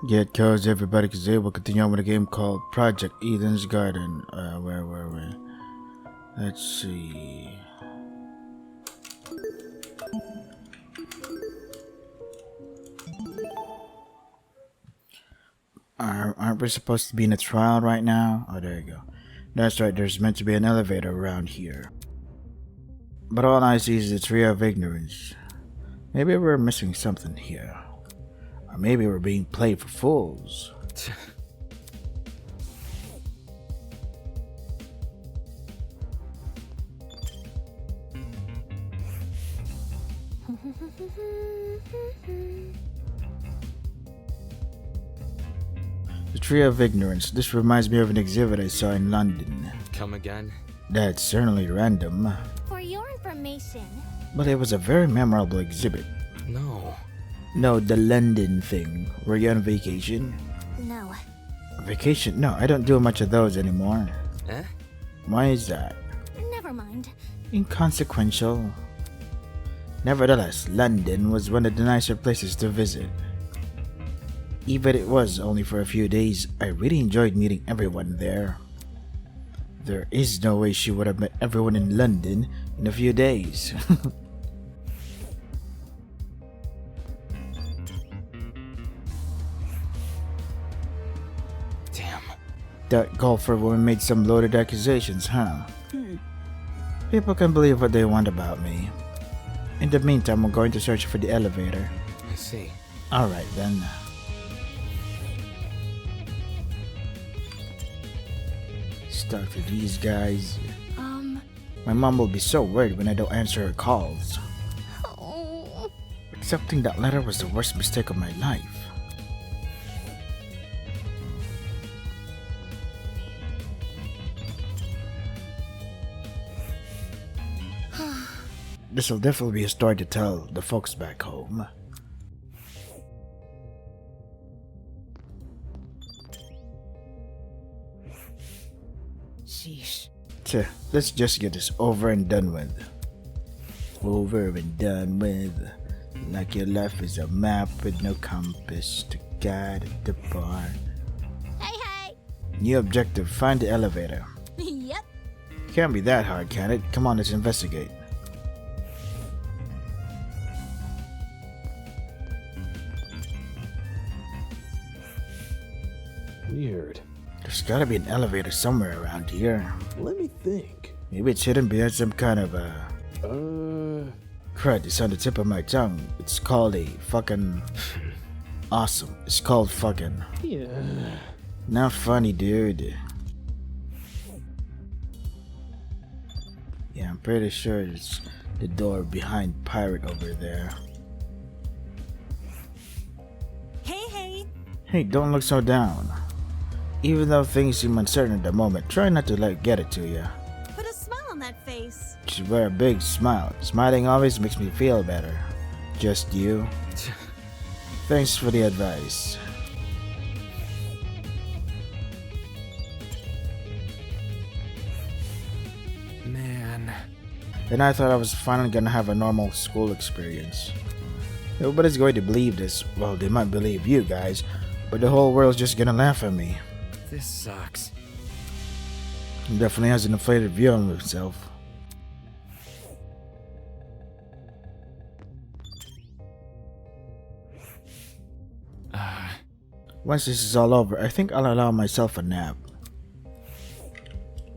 Get codes, everybody, because they will continue on with a game called Project Eden's Garden. Where were we? Let's see. Aren't we supposed to be in a trial right now? Oh, there you go. That's right, there's meant to be an elevator around here. But all I see is the tree of ignorance. Maybe we're missing something here. Or maybe we're being played for fools. The Tree of Ignorance. This reminds me of an exhibit I saw in London. Come again? That's certainly random. For your information. But it was a very memorable exhibit. No, the London thing. Were you on vacation? No. Vacation? No, I don't do much of those anymore. Eh? Why is that? Never mind. Inconsequential. Nevertheless, London was one of the nicer places to visit. Even it was only for a few days, I really enjoyed meeting everyone there. There is no way she would have met everyone in London in a few days. Damn. That golfer woman made some loaded accusations, huh? People can believe what they want about me. In the meantime, I'm going to search for the elevator. I see. Alright then. Start with these guys. My mom will be so worried when I don't answer her calls. Oh. Accepting that letter was the worst mistake of my life. This will definitely be a story to tell the folks back home. Sheesh. Let's just get this over and done with. Over and done with. Like your life is a map with no compass to guide at the bar. Hey. New objective, find the elevator. Yep. Can't be that hard, can it? Come on, let's investigate. Weird. There's gotta be an elevator somewhere around here. Let me think. Maybe it's hidden behind some kind of crud, it's on the tip of my tongue. It's called a fucking... Awesome. It's called fucking... Yeah. Not funny, dude. Yeah, I'm pretty sure it's the door behind Pirate over there. Hey. Hey, don't look so down. Even though things seem uncertain at the moment, try not to let it get it to you. Put a smile on that face. Just wear a big smile. Smiling always makes me feel better. Just you. Thanks for the advice. Man. And I thought I was finally gonna have a normal school experience. Nobody's going to believe this. Well, they might believe you guys, but the whole world's just gonna laugh at me. This sucks. He definitely has an inflated view of himself. Once this is all over, I think I'll allow myself a nap.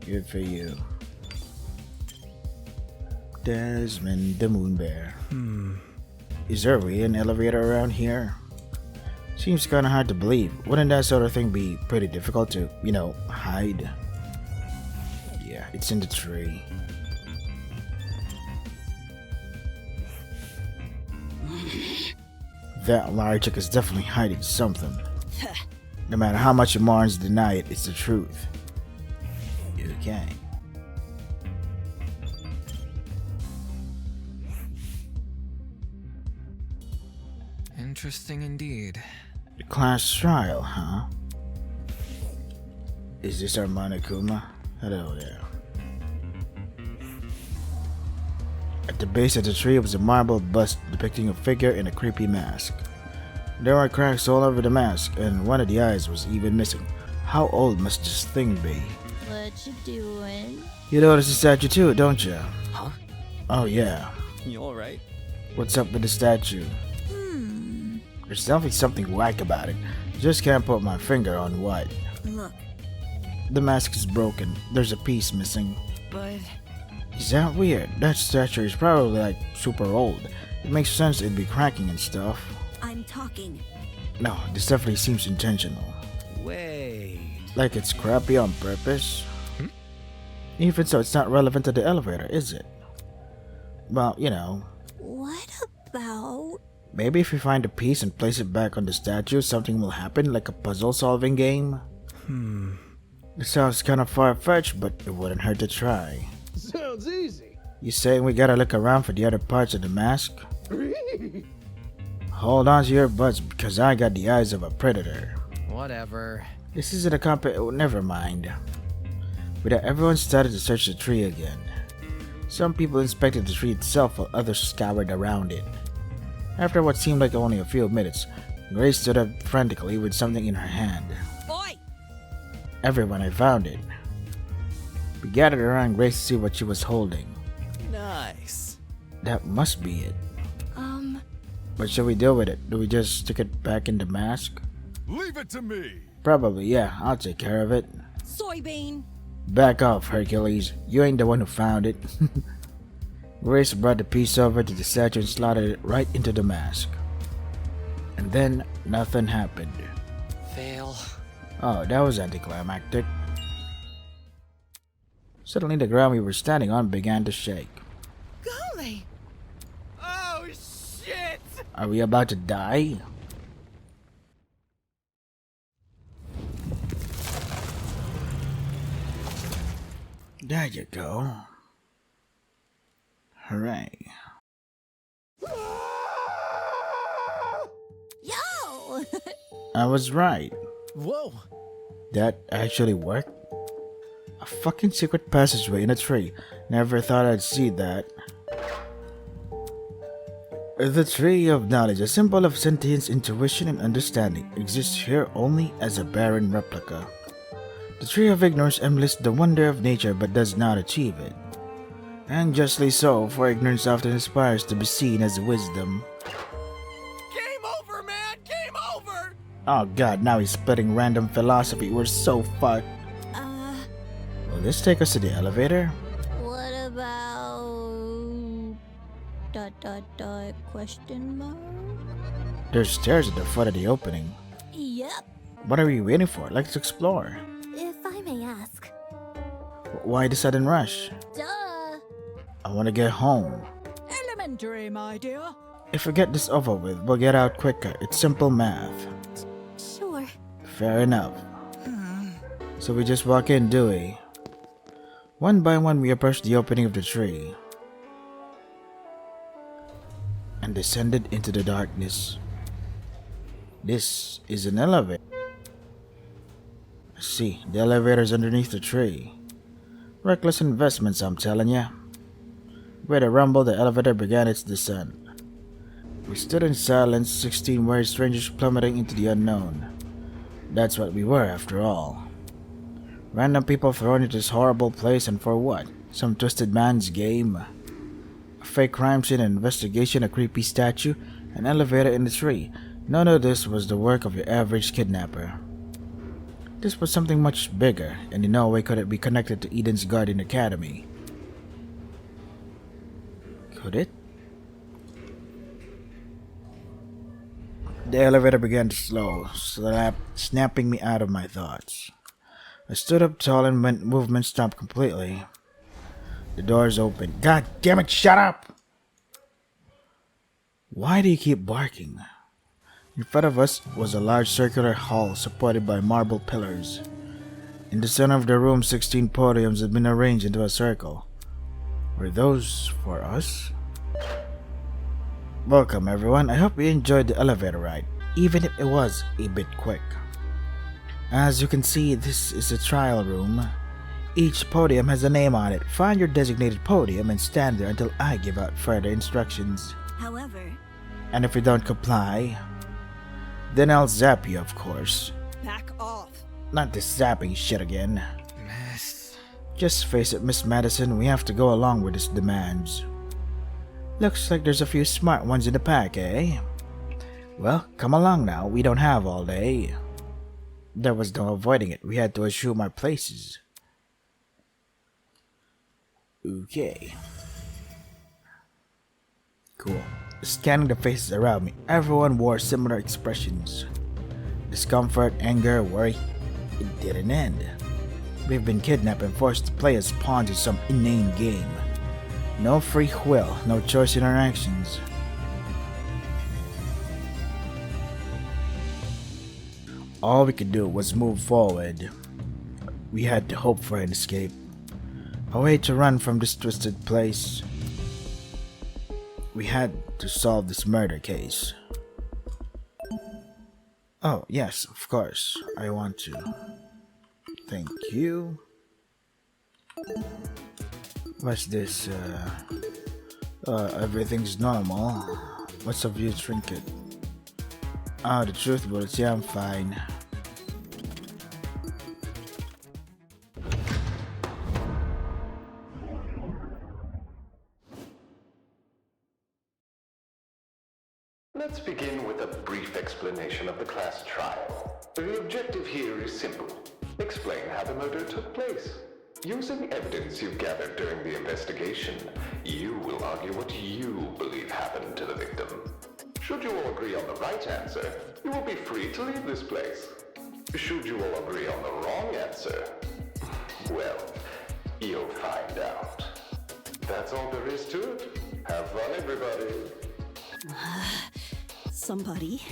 Good for you. Desmond the Moon Bear. Is there really an elevator around here? Seems kinda hard to believe. Wouldn't that sort of thing be pretty difficult to, hide? Yeah, it's in the tree. That large is definitely hiding something. No matter how much the Marns deny it, it's the truth. Okay. Interesting indeed. The class trial, huh? Is this our Monokuma? Hello there. At the base of the tree was a marble bust depicting a figure in a creepy mask. There were cracks all over the mask, and one of the eyes was even missing. How old must this thing be? What you doing? You notice the statue too, don't you? Huh? Oh yeah. You alright? What's up with the statue? There's definitely something whack about it. Just can't put my finger on what. Look. The mask is broken. There's a piece missing. But... Is that weird? That statue is probably like super old. It makes sense it'd be cracking and stuff. I'm talking. No, this definitely seems intentional. Wait... Like it's crappy on purpose. Even so, it's not relevant to the elevator, is it? Well, you know. What about... Maybe if we find a piece and place it back on the statue, something will happen, like a puzzle-solving game? It sounds kind of far-fetched, but it wouldn't hurt to try. Sounds easy. You saying we gotta look around for the other parts of the mask? Hold on to your butts, because I got the eyes of a predator. Whatever. This isn't a oh, never mind. With that, everyone started to search the tree again. Some people inspected the tree itself while others scoured around it. After what seemed like only a few minutes, Grace stood up frantically with something in her hand. Boy! Everyone had found it. We gathered around Grace to see what she was holding. Nice. That must be it. What should we do with it? Do we just stick it back in the mask? Leave it to me. Probably, yeah. I'll take care of it. Soybean! Back off, Hercules. You ain't the one who found it. Grace brought the piece over to the statue and slotted it right into the mask. And then, nothing happened. Fail. Oh, that was anticlimactic. Suddenly the ground we were standing on began to shake. Golly! Oh, shit! Are we about to die? There you go. Hooray. Yo! I was right. Whoa! That actually worked? A fucking secret passageway in a tree. Never thought I'd see that. The Tree of Knowledge, a symbol of sentience, intuition, and understanding, exists here only as a barren replica. The Tree of Ignorance emulates the wonder of nature but does not achieve it. And justly so, for ignorance often aspires to be seen as wisdom. Game over, man! Game over! Oh god, now he's spitting random philosophy. We're so fucked. Will this take us to the elevator? What about... question mark? There's stairs at the foot of the opening. Yep. What are we waiting for? Let's explore. If I may ask. Why the sudden rush? Duh! I want to get home. Elementary, my dear. If we get this over with, we'll get out quicker. It's simple math. Sure. Fair enough. So we just walk in, do we? One by one we approached the opening of the tree and descended into the darkness. This is an elevator. See, the elevator's underneath the tree. Reckless investments, I'm telling ya. With a rumble, the elevator began its descent. We stood in silence, 16 weird strangers plummeting into the unknown. That's what we were, after all. Random people thrown into this horrible place, and for what? Some twisted man's game? A fake crime scene, an investigation, a creepy statue, an elevator in the tree. None of this was the work of your average kidnapper. This was something much bigger, and in no way could it be connected to Eden's Garden Academy. Could it? The elevator began to slow, snapping me out of my thoughts. I stood up tall and movement stopped completely. The doors opened. God damn it, shut up! Why do you keep barking? In front of us was a large circular hall supported by marble pillars. In the center of the room, 16 podiums had been arranged into a circle. Were those for us? Welcome everyone, I hope you enjoyed the elevator ride, even if it was a bit quick. As you can see, this is a trial room. Each podium has a name on it. Find your designated podium and stand there until I give out further instructions. However, And if you don't comply, Then I'll zap you, of course. Back off. Not this zapping shit again. Miss. Just face it, Miss Madison, we have to go along with his demands. Looks like there's a few smart ones in the pack, eh? Well, come along now, we don't have all day. There was no avoiding it, we had to assume our places. Okay. Cool. Scanning the faces around me, everyone wore similar expressions. Discomfort, anger, worry. It didn't end. We've been kidnapped and forced to play as pawns in some inane game. No free will, no choice in our actions. All we could do was move forward. We had to hope for an escape. A way to run from this twisted place. We had to solve this murder case. Oh, yes, of course. I want to. Thank you. What's this? Everything's normal. What's of you trinket? Oh, the truth bullets. Yeah, I'm fine. Let's begin with a brief explanation of the class trial. The objective here is simple. Explain how the murder took place. Using evidence you've gathered during the investigation, you will argue what you believe happened to the victim. Should you all agree on the right answer, you will be free to leave this place. Should you all agree on the wrong answer, well, you'll find out. That's all there is to it. Have fun, everybody. Somebody,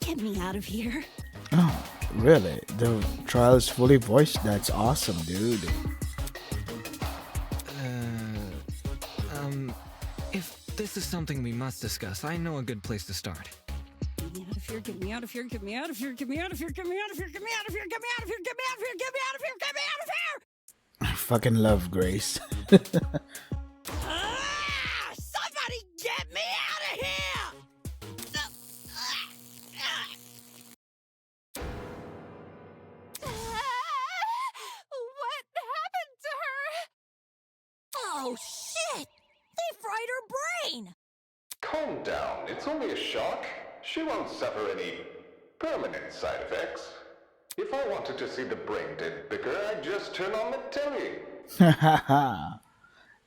get me out of here. Oh, really? The trial is fully voiced? That's awesome, dude. If this is something we must discuss, I know a good place to start. Get me out of here, get me out of here, get me out of here, get me out of here, get me out of here, get me out of here, get me out of here, get me out of here, get me out of here, get me out of here! I fucking love Grace. Somebody get me out of here! What happened to her? Oh, shit! They fried her brain! Calm down, it's only a shock. She won't suffer any permanent side effects. If I wanted to see the brain dead bigger, I'd just turn on the telly.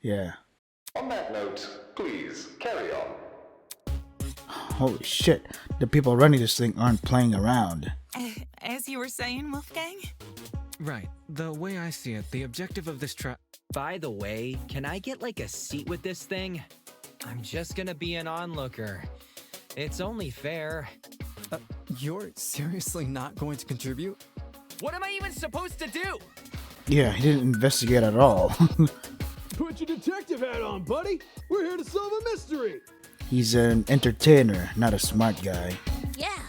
Yeah. On that note, please, carry on. Holy shit. The people running this thing aren't playing around. As you were saying, Wolfgang? Right. The way I see it, the objective of this By the way, can I get like a seat with this thing? I'm just gonna be an onlooker. It's only fair. You're seriously not going to contribute? What am I even supposed to do? Yeah, he didn't investigate at all. Put your detective hat on, buddy. We're here to solve a mystery. He's an entertainer, not a smart guy. Yeah.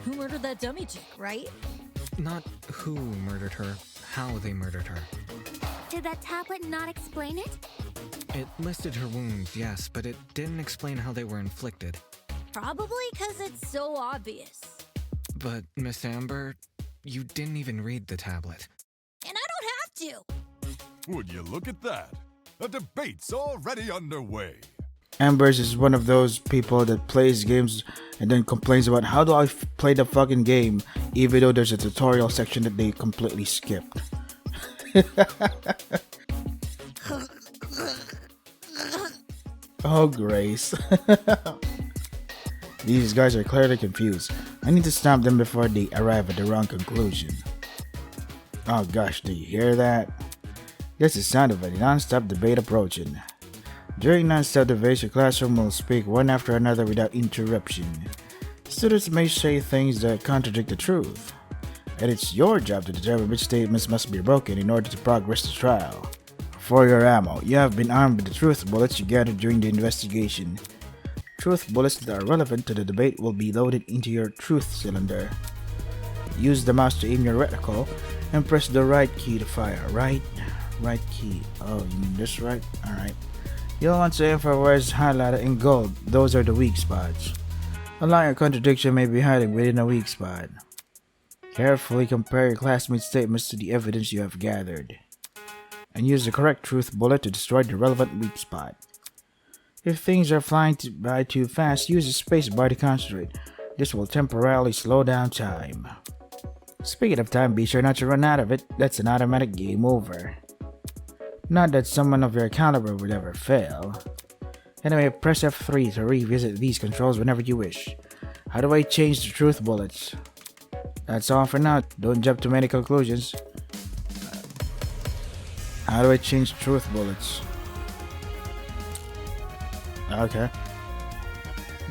Who murdered that dummy chick, right? Not who murdered her, how they murdered her. Did that tablet not explain it? It listed her wounds, yes, but it didn't explain how they were inflicted. Probably because it's so obvious. But, Miss Amber, you didn't even read the tablet. And I don't have to. Would you look at that? A debate's already underway. Ambers is one of those people that plays games and then complains about how do I play the fucking game even though there's a tutorial section that they completely skipped. Oh, Grace. These guys are clearly confused. I need to stop them before they arrive at the wrong conclusion. Oh gosh, do you hear that? That's the sound of a non-stop debate approaching. During non-stop debates, your classroom will speak one after another without interruption. Students may say things that contradict the truth, and it's your job to determine which statements must be broken in order to progress the trial. For your ammo, you have been armed with the truth bullets you gathered during the investigation. Truth bullets that are relevant to the debate will be loaded into your truth cylinder. Use the mouse to aim your reticle and press the right key to fire. Right key. Oh, you mean this right? Alright. You'll want to aim for where it's highlighted in gold. Those are the weak spots. A lie or contradiction may be hiding within a weak spot. Carefully compare your classmates' statements to the evidence you have gathered, and use the correct truth bullet to destroy the relevant weak spot. If things are flying by too fast, use the space bar to concentrate. This will temporarily slow down time. Speaking of time, be sure not to run out of it. That's an automatic game over. Not that someone of your caliber would ever fail. Anyway, press F3 to revisit these controls whenever you wish. How do I change the truth bullets? That's all for now. Don't jump to many conclusions. How do I change truth bullets? Okay.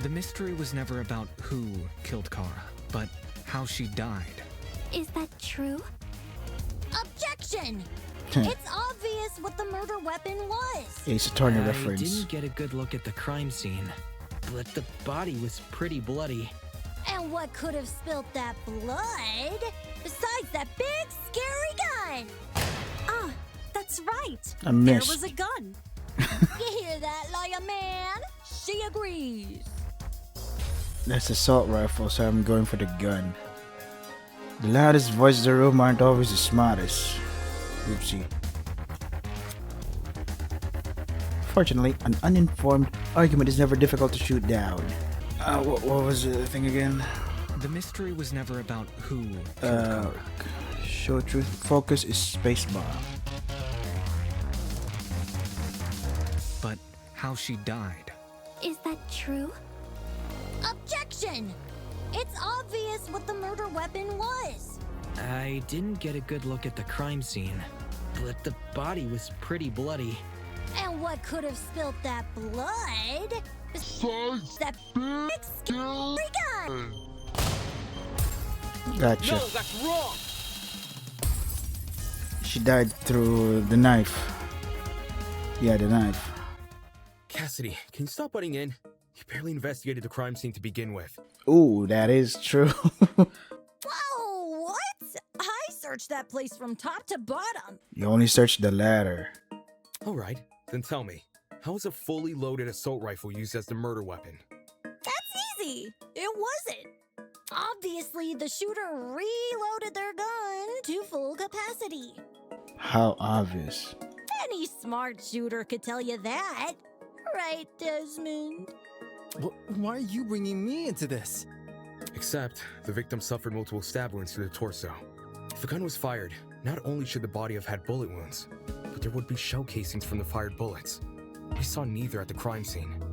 The mystery was never about who killed Kara, but how she died. Is that true? Objection! It's obvious what the murder weapon was. Ace Attorney I reference. didn't get a good look at the crime scene, but the body was pretty bloody. And what could have spilt that blood besides that big scary gun? Ah, that's right. I There missed. was a gun. You hear that, lawyer man? She agrees. That's assault rifle, so I'm going for the gun. The loudest voices in the room aren't always the smartest. Oopsie. Fortunately, an uninformed argument is never difficult to shoot down. What was the thing again? The mystery was never about who killed Kara. Show truth. Focus is spacebar. But how she died. Is that true? Objection! It's obvious what the murder weapon was. I didn't get a good look at the crime scene, but the body was pretty bloody. And what could have spilt that blood besides that big scary gun? Gotcha. No, that's wrong! She died through the knife. Yeah, the knife. Cassidy, can you stop butting in? You barely investigated the crime scene to begin with. Ooh, that is true. Whoa, what? I searched that place from top to bottom. You only searched the ladder. Alright, then tell me, how was a fully loaded assault rifle used as the murder weapon? That's easy. It wasn't. Obviously, the shooter reloaded their gun to full capacity. How obvious. Any smart shooter could tell you that. Right, Desmond? Why are you bringing me into this? Except, the victim suffered multiple stab wounds to the torso. If the gun was fired, not only should the body have had bullet wounds, but there would be shell casings from the fired bullets. We saw neither at the crime scene.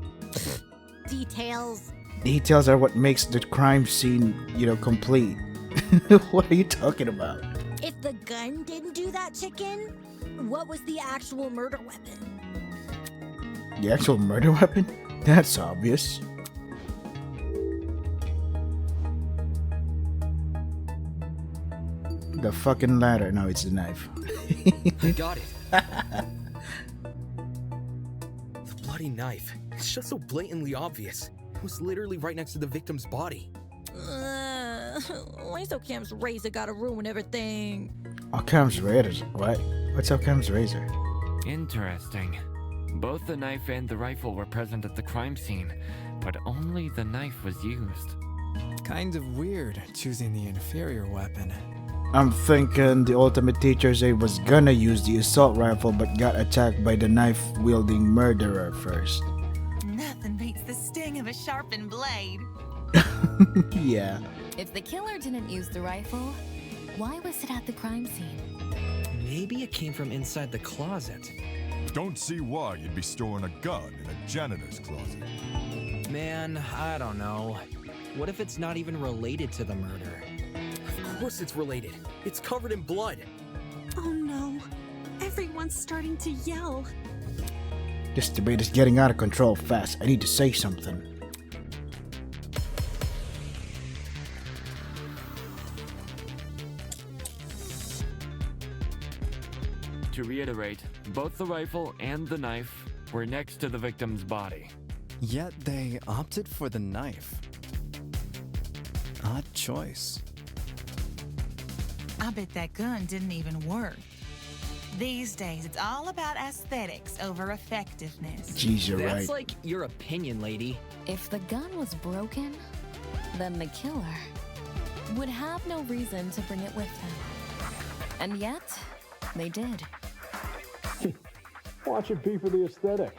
Details. Details are what makes the crime scene, complete. What are you talking about? If the gun didn't do that, chicken, what was the actual murder weapon? The actual murder weapon? That's obvious. The fucking ladder. No, it's the knife. I got it. The bloody knife. It's just so blatantly obvious. It was literally right next to the victim's body. Why so Cam's razor gotta ruin everything? Occam's razor. What? What's Occam's razor? Interesting. Both the knife and the rifle were present at the crime scene, but only the knife was used. Kind of weird choosing the inferior weapon. I'm thinking the ultimate teacher said was gonna use the assault rifle but got attacked by the knife-wielding murderer first. Nothing beats the sting of a sharpened blade. Yeah. If the killer didn't use the rifle, why was it at the crime scene? Maybe it came from inside the closet. Don't see why you'd be storing a gun in a janitor's closet. Man, I don't know. What if it's not even related to the murder? Of course it's related. It's covered in blood. Oh no. Everyone's starting to yell. This debate is getting out of control fast. I need to say something. To reiterate, both the rifle and the knife were next to the victim's body. Yet they opted for the knife. Odd choice. I bet that gun didn't even work. These days, it's all about aesthetics over effectiveness. Jeez, you're That's right. like your opinion, lady. If the gun was broken, then the killer would have no reason to bring it with them. And yet, they did. Watch it be for the aesthetic.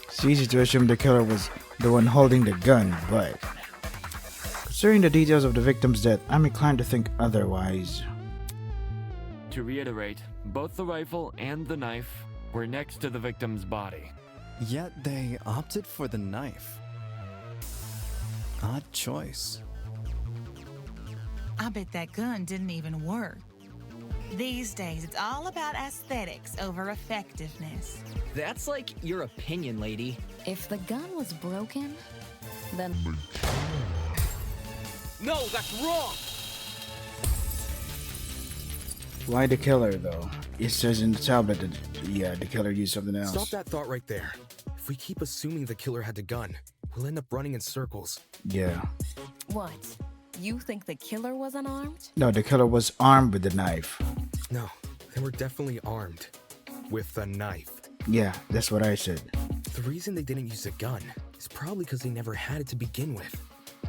It's easy to assume the killer was the one holding the gun, but considering the details of the victim's death, I'm inclined to think otherwise. To reiterate, both the rifle and the knife were next to the victim's body. Yet they opted for the knife. Odd choice. I bet that gun didn't even work. These days, it's all about aesthetics over effectiveness. That's like your opinion, lady. If the gun was broken, then... No, that's wrong! Why the killer, though? It says in the tablet that the killer used something else. Stop that thought right there. If we keep assuming the killer had the gun, we'll end up running in circles. Yeah. What? You think the killer was unarmed? No, the killer was armed with the knife. No, they were definitely armed. With a knife. Yeah, that's what I said. The reason they didn't use a gun is probably because they never had it to begin with.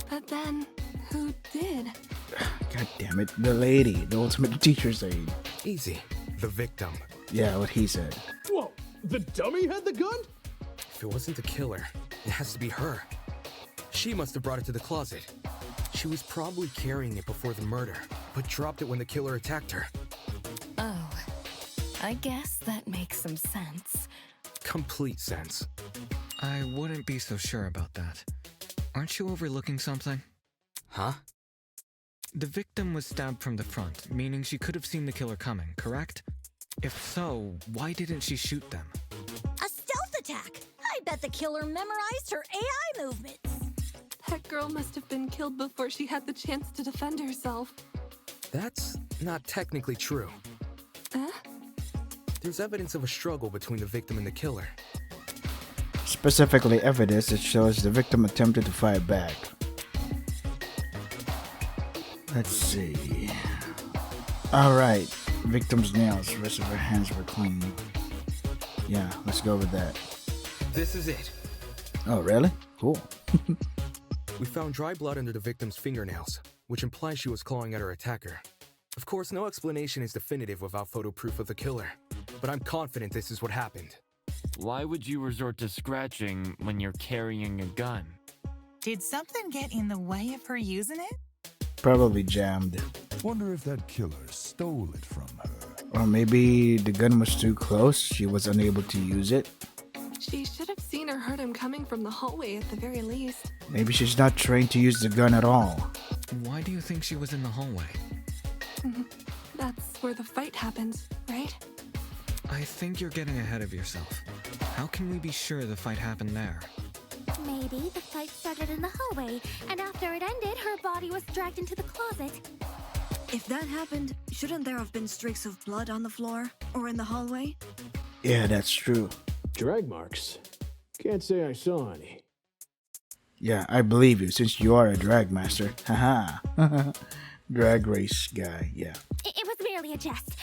But then, who did? God damn it. The lady, the ultimate teacher's aide. Easy. The victim. Yeah, what he said. Whoa, the dummy had the gun? If it wasn't the killer, it has to be her. She must have brought it to the closet. She was probably carrying it before the murder, but dropped it when the killer attacked her. Oh, I guess that makes some sense. Complete sense. I wouldn't be so sure about that. Aren't you overlooking something? Huh? The victim was stabbed from the front, meaning she could have seen the killer coming, correct? If so, why didn't she shoot them? A stealth attack! I bet the killer memorized her AI movements. That girl must have been killed before she had the chance to defend herself. That's not technically true. There's evidence of a struggle between the victim and the killer. Specifically evidence that shows the victim attempted to fight back. Let's see. Alright. Victim's nails. Rest of her hands were clean. Yeah, let's go with that. This is it. Oh, really? Cool. We found dry blood under the victim's fingernails, which implies she was clawing at her attacker. Of course, no explanation is definitive without photo proof of the killer, but I'm confident this is what happened. Why would you resort to scratching when you're carrying a gun? Did something get in the way of her using it? Probably jammed. Wonder if that killer stole it from her. Or maybe the gun was too close. She was unable to use it. She should have seen or heard him coming from the hallway at the very least. Maybe she's not trained to use the gun at all. Why do you think she was in the hallway? That's where the fight happened, right? I think you're getting ahead of yourself. How can we be sure the fight happened there? Maybe the fight started in the hallway, and after it ended, her body was dragged into the closet. If that happened, shouldn't there have been streaks of blood on the floor or in the hallway? Yeah, that's true. Drag marks. Can't say I saw any. Yeah, I believe you since you are a drag master. Haha. Drag race guy, yeah. It was merely a jest.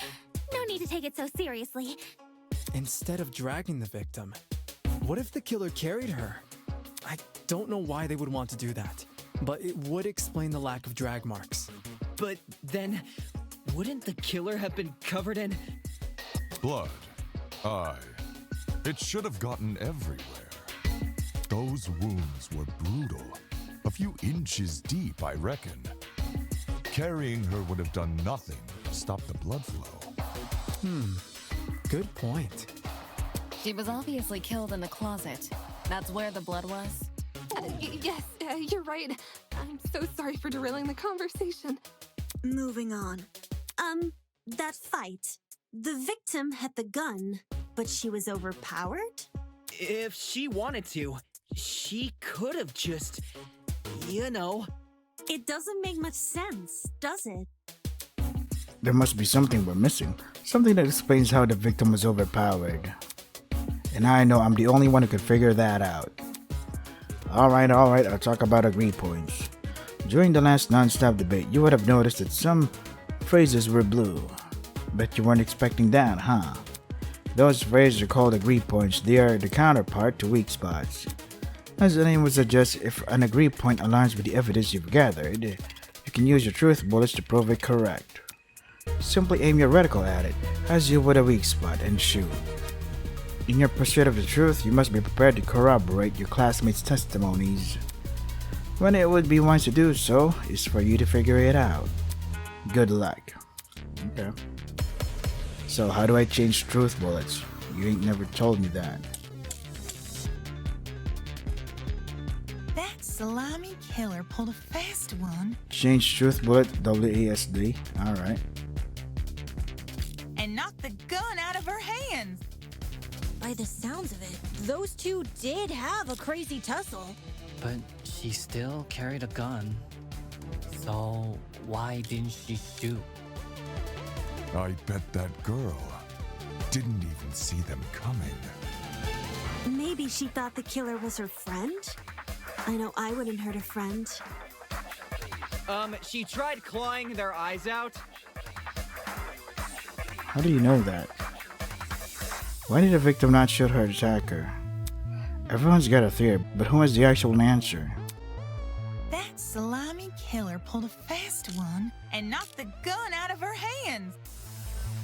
No need to take it so seriously. Instead of dragging the victim, what if the killer carried her? I don't know why they would want to do that, but it would explain the lack of drag marks. But then, wouldn't the killer have been covered in... Blood. Aye. It should have gotten everywhere. Those wounds were brutal. A few inches deep, I reckon. Carrying her would have done nothing to stop the blood flow. Good point. She was obviously killed in the closet. That's where the blood was? Yes, you're right. I'm so sorry for derailing the conversation. Moving on. That fight. The victim had the gun, but she was overpowered? If she wanted to, she could have just... you know... It doesn't make much sense, does it? There must be something we're missing. Something that explains how the victim was overpowered. And I know I'm the only one who could figure that out. Alright, I'll talk about agreed points. During the last non-stop debate, you would have noticed that some phrases were blue. Bet you weren't expecting that, huh? Those phrases are called agreed points. They are the counterpart to weak spots. As the name would suggest, if an agreed point aligns with the evidence you've gathered, you can use your truth bullets to prove it correct. Simply aim your reticle at it, as you would a weak spot, and shoot. In your pursuit of the truth, you must be prepared to corroborate your classmates' testimonies. When it would be wise to do so is for you to figure it out. Good luck. Okay. So how do I change truth bullets? You ain't never told me that. That slimy killer pulled a fast one. Change truth bullet WASD. Alright. And knocked the gun out of her hands. By the sounds of it, those two did have a crazy tussle. But she still carried a gun. So why didn't she shoot? I bet that girl didn't even see them coming. Maybe she thought the killer was her friend? I know I wouldn't hurt a friend. She tried clawing their eyes out. How do you know that? Why did the victim not shoot her attacker? Everyone's got a theory, but who has the actual answer? That slimy killer pulled a fast one and knocked the gun out of her hands.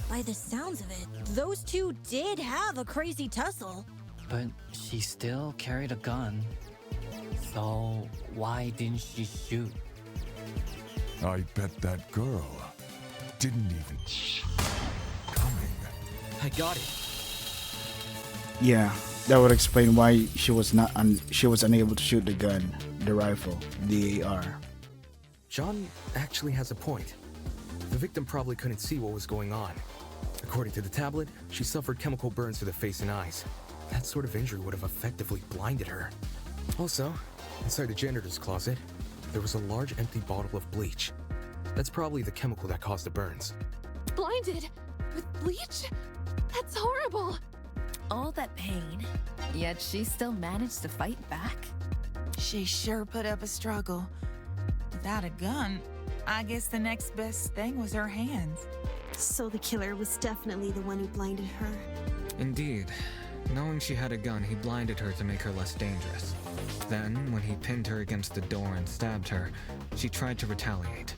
By the sounds of it, those two did have a crazy tussle. But she still carried a gun. So why didn't she shoot? I bet that girl didn't even coming. I got it. Yeah, that would explain why she was unable to shoot the gun, the rifle, the AR. John actually has a point. The victim probably couldn't see what was going on. According to the tablet, she suffered chemical burns to the face and eyes. That sort of injury would have effectively blinded her. Also, inside the janitor's closet, there was a large empty bottle of bleach. That's probably the chemical that caused the burns. Blinded? With bleach? That's horrible! All that pain, yet she still managed to fight back. She sure put up a struggle. Without a gun, I guess the next best thing was her hands. So the killer was definitely the one who blinded her. Indeed. Knowing she had a gun, he blinded her to make her less dangerous. Then, when he pinned her against the door and stabbed her, she tried to retaliate.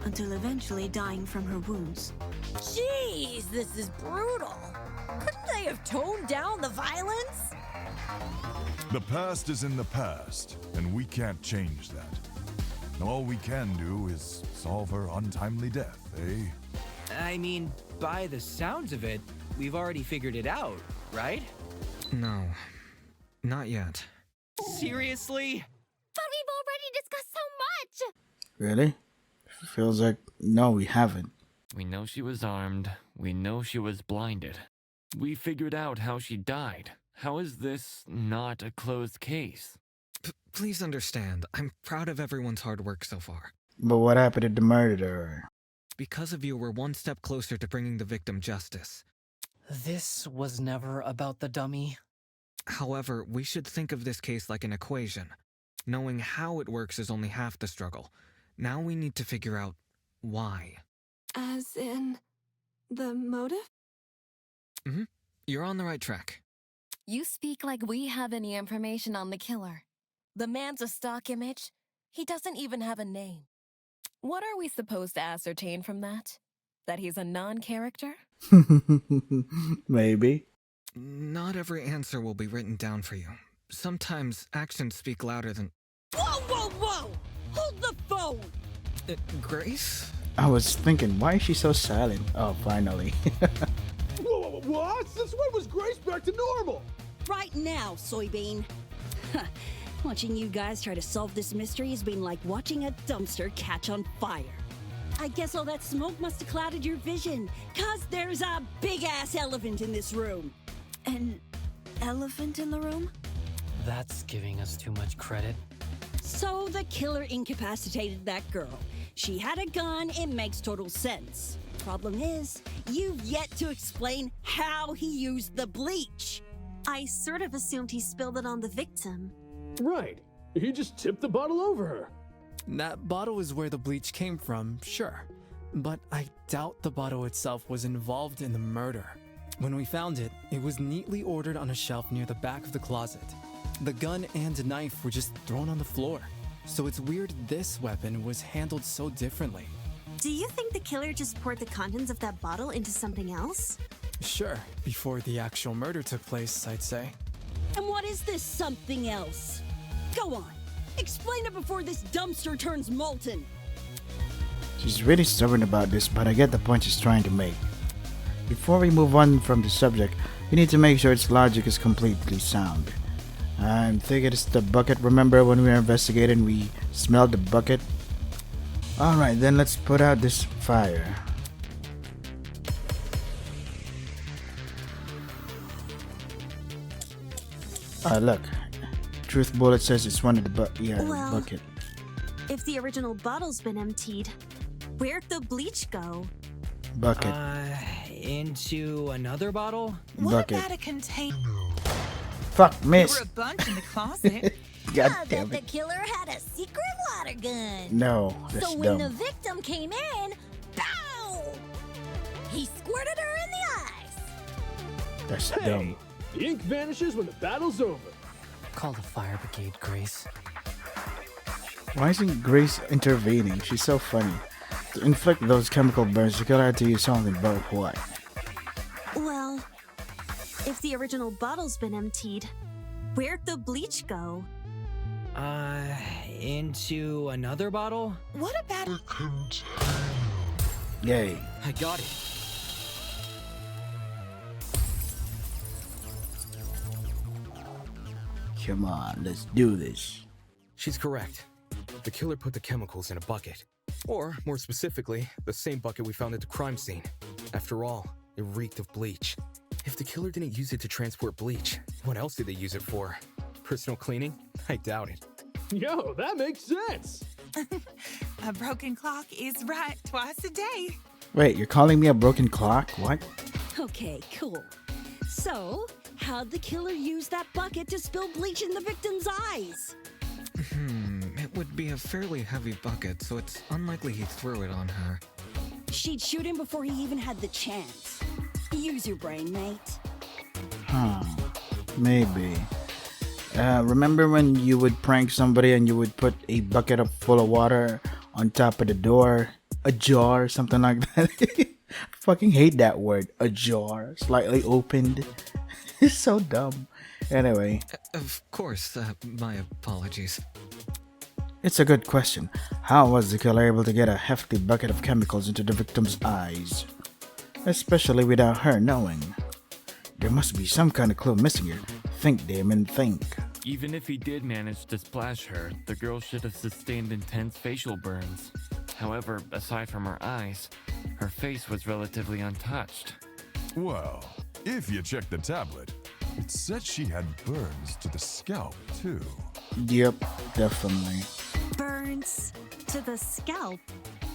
Until eventually dying from her wounds. Jeez, this is brutal. Couldn't they have toned down the violence? The past is in the past, and we can't change that. All we can do is solve her untimely death, eh? I mean, by the sounds of it, we've already figured it out, right? No, not yet. Seriously? But we've already discussed so much! Really? Feels like, no, we haven't. We know she was armed. We know she was blinded. We figured out how she died. How is this not a closed case? Please understand, I'm proud of everyone's hard work so far. But what happened to the murderer? Because of you, we're one step closer to bringing the victim justice. This was never about the dummy. However, we should think of this case like an equation. Knowing how it works is only half the struggle. Now we need to figure out why. As in, the motive? Mm-hmm. You're on the right track. You speak like we have any information on the killer. The man's a stock image. He doesn't even have a name. What are we supposed to ascertain from that? That he's a non-character? Maybe. Not every answer will be written down for you. Sometimes actions speak louder than... Whoa, whoa, whoa! Hold the phone! Grace? I was thinking, why is she so silent? Oh, finally. Whoa, what? Since when was Grace back to normal? Right now, Soybean. Watching you guys try to solve this mystery has been like watching a dumpster catch on fire. I guess all that smoke must have clouded your vision, 'cause there's a big-ass elephant in this room. An elephant in the room? That's giving us too much credit. So the killer incapacitated that girl. She had a gun, it makes total sense. Problem is, you've yet to explain how he used the bleach. I sort of assumed he spilled it on the victim. Right. He just tipped the bottle over her. That bottle is where the bleach came from, sure. But I doubt the bottle itself was involved in the murder. When we found it, it was neatly ordered on a shelf near the back of the closet. The gun and knife were just thrown on the floor. So it's weird this weapon was handled so differently. Do you think the killer just poured the contents of that bottle into something else? Sure, before the actual murder took place, I'd say. And what is this something else? Go on, explain it before this dumpster turns molten. She's really stubborn about this, but I get the point she's trying to make. Before we move on from the subject, we need to make sure its logic is completely sound. I'm thinking it's the bucket. Remember when we were investigating, we smelled the bucket? Alright, then let's put out this fire. Look. Truth bullet says it's one of the bucket. If the original bottle's been emptied, where'd the bleach go? Bucket. Into another bottle? What Bucket. about a container? Fuck, There miss. were a bunch in the closet. God I damn bet it. the killer had a secret water gun. No, that's So when dumb. the victim came in, pow! He squirted her in the eyes. That's Hey, dumb. the ink vanishes when the battle's over. Call the fire brigade, Grace. Why isn't Grace intervening? She's so funny. To inflict those chemical burns, the killer had to use something, but what? Well, if the original bottle's been emptied, where'd the bleach go? Into another bottle? What about a Yay. I got it. Come on, let's do this. She's correct. The killer put the chemicals in a bucket. Or, more specifically, the same bucket we found at the crime scene. After all, it reeked of bleach. If the killer didn't use it to transport bleach, what else did they use it for? Personal cleaning? I doubt it. Yo, that makes sense. a broken clock is right twice a day? Wait, you're calling me a broken clock? What? Okay, cool. So, how'd the killer use that bucket to spill bleach in the victim's eyes? It would be a fairly heavy bucket, so it's unlikely he threw it on her. She'd shoot him before he even had the chance. Use your brain, mate. Maybe. Remember when you would prank somebody and you would put a bucket full of water on top of the door? A jar, something like that? I fucking hate that word. A jar. Slightly opened. It's so dumb. Anyway. Of course, my apologies. It's a good question. How was the killer able to get a hefty bucket of chemicals into the victim's eyes? Especially without her knowing. There must be some kind of clue missing here. Think, Damon, think. Even if he did manage to splash her, the girl should have sustained intense facial burns. However, aside from her eyes, her face was relatively untouched. Well, if you check the tablet, it said she had burns to the scalp, too. Yep, definitely. Burns to the scalp?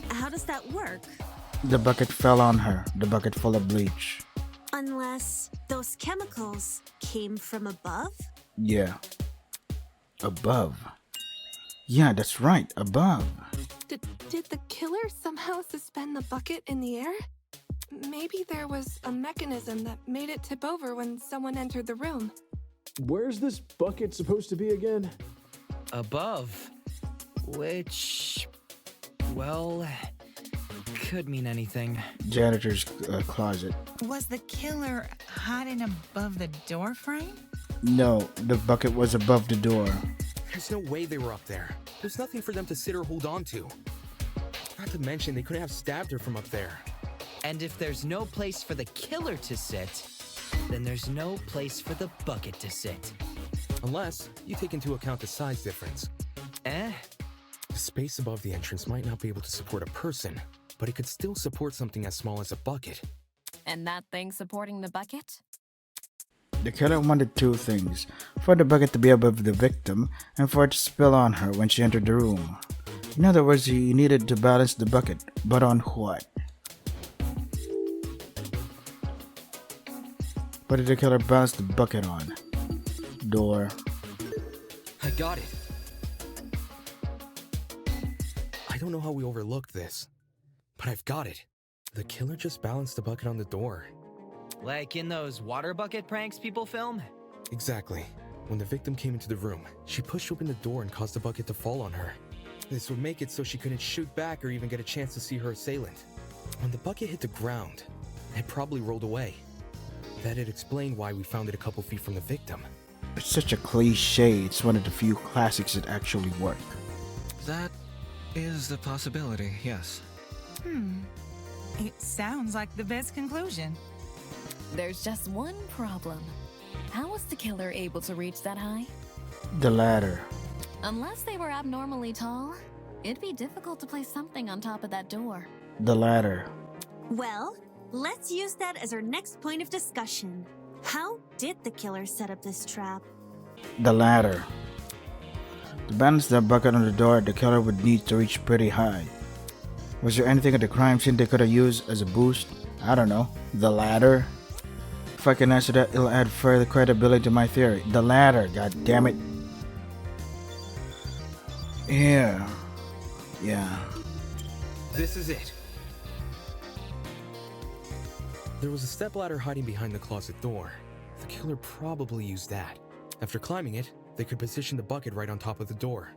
How does that work? The bucket fell on her, the bucket full of bleach. Unless those chemicals came from above? Yeah. Above. Yeah, that's right, above. Did the killer somehow suspend the bucket in the air? Maybe there was a mechanism that made it tip over when someone entered the room. Where's this bucket supposed to be again? Above. Which, well, could mean anything. Janitor's closet. Was the killer hiding above the door frame? No, the bucket was above the door. There's no way they were up there. There's nothing for them to sit or hold on to. Not to mention, they couldn't have stabbed her from up there. And if there's no place for the killer to sit, then there's no place for the bucket to sit. Unless you take into account the size difference. Eh? The space above the entrance might not be able to support a person, but it could still support something as small as a bucket. And that thing supporting the bucket? The killer wanted two things. For the bucket to be above the victim, and for it to spill on her when she entered the room. In other words, he needed to balance the bucket, but on what? What did the killer balance the bucket on? Door. I got it. I don't know how we overlooked this, but I've got it. The killer just balanced the bucket on the door. Like in those water bucket pranks people film? Exactly. When the victim came into the room, she pushed open the door and caused the bucket to fall on her. This would make it so she couldn't shoot back or even get a chance to see her assailant. When the bucket hit the ground, it probably rolled away. That'd explain why we found it a couple feet from the victim. It's such a cliche, it's one of the few classics that actually work. That is a possibility, yes. It sounds like the best conclusion. There's just one problem. How was the killer able to reach that high? The ladder. Unless they were abnormally tall, it'd be difficult to place something on top of that door. The ladder. Well, let's use that as our next point of discussion. How did the killer set up this trap? The ladder. To balance the bucket on the door, the killer would need to reach pretty high. Was there anything at the crime scene they could have used as a boost? I don't know. The ladder? If I can answer that, it'll add further credibility to my theory. The ladder, god damn it. Yeah. This is it. There was a stepladder hiding behind the closet door. The killer probably used that. After climbing it, they could position the bucket right on top of the door.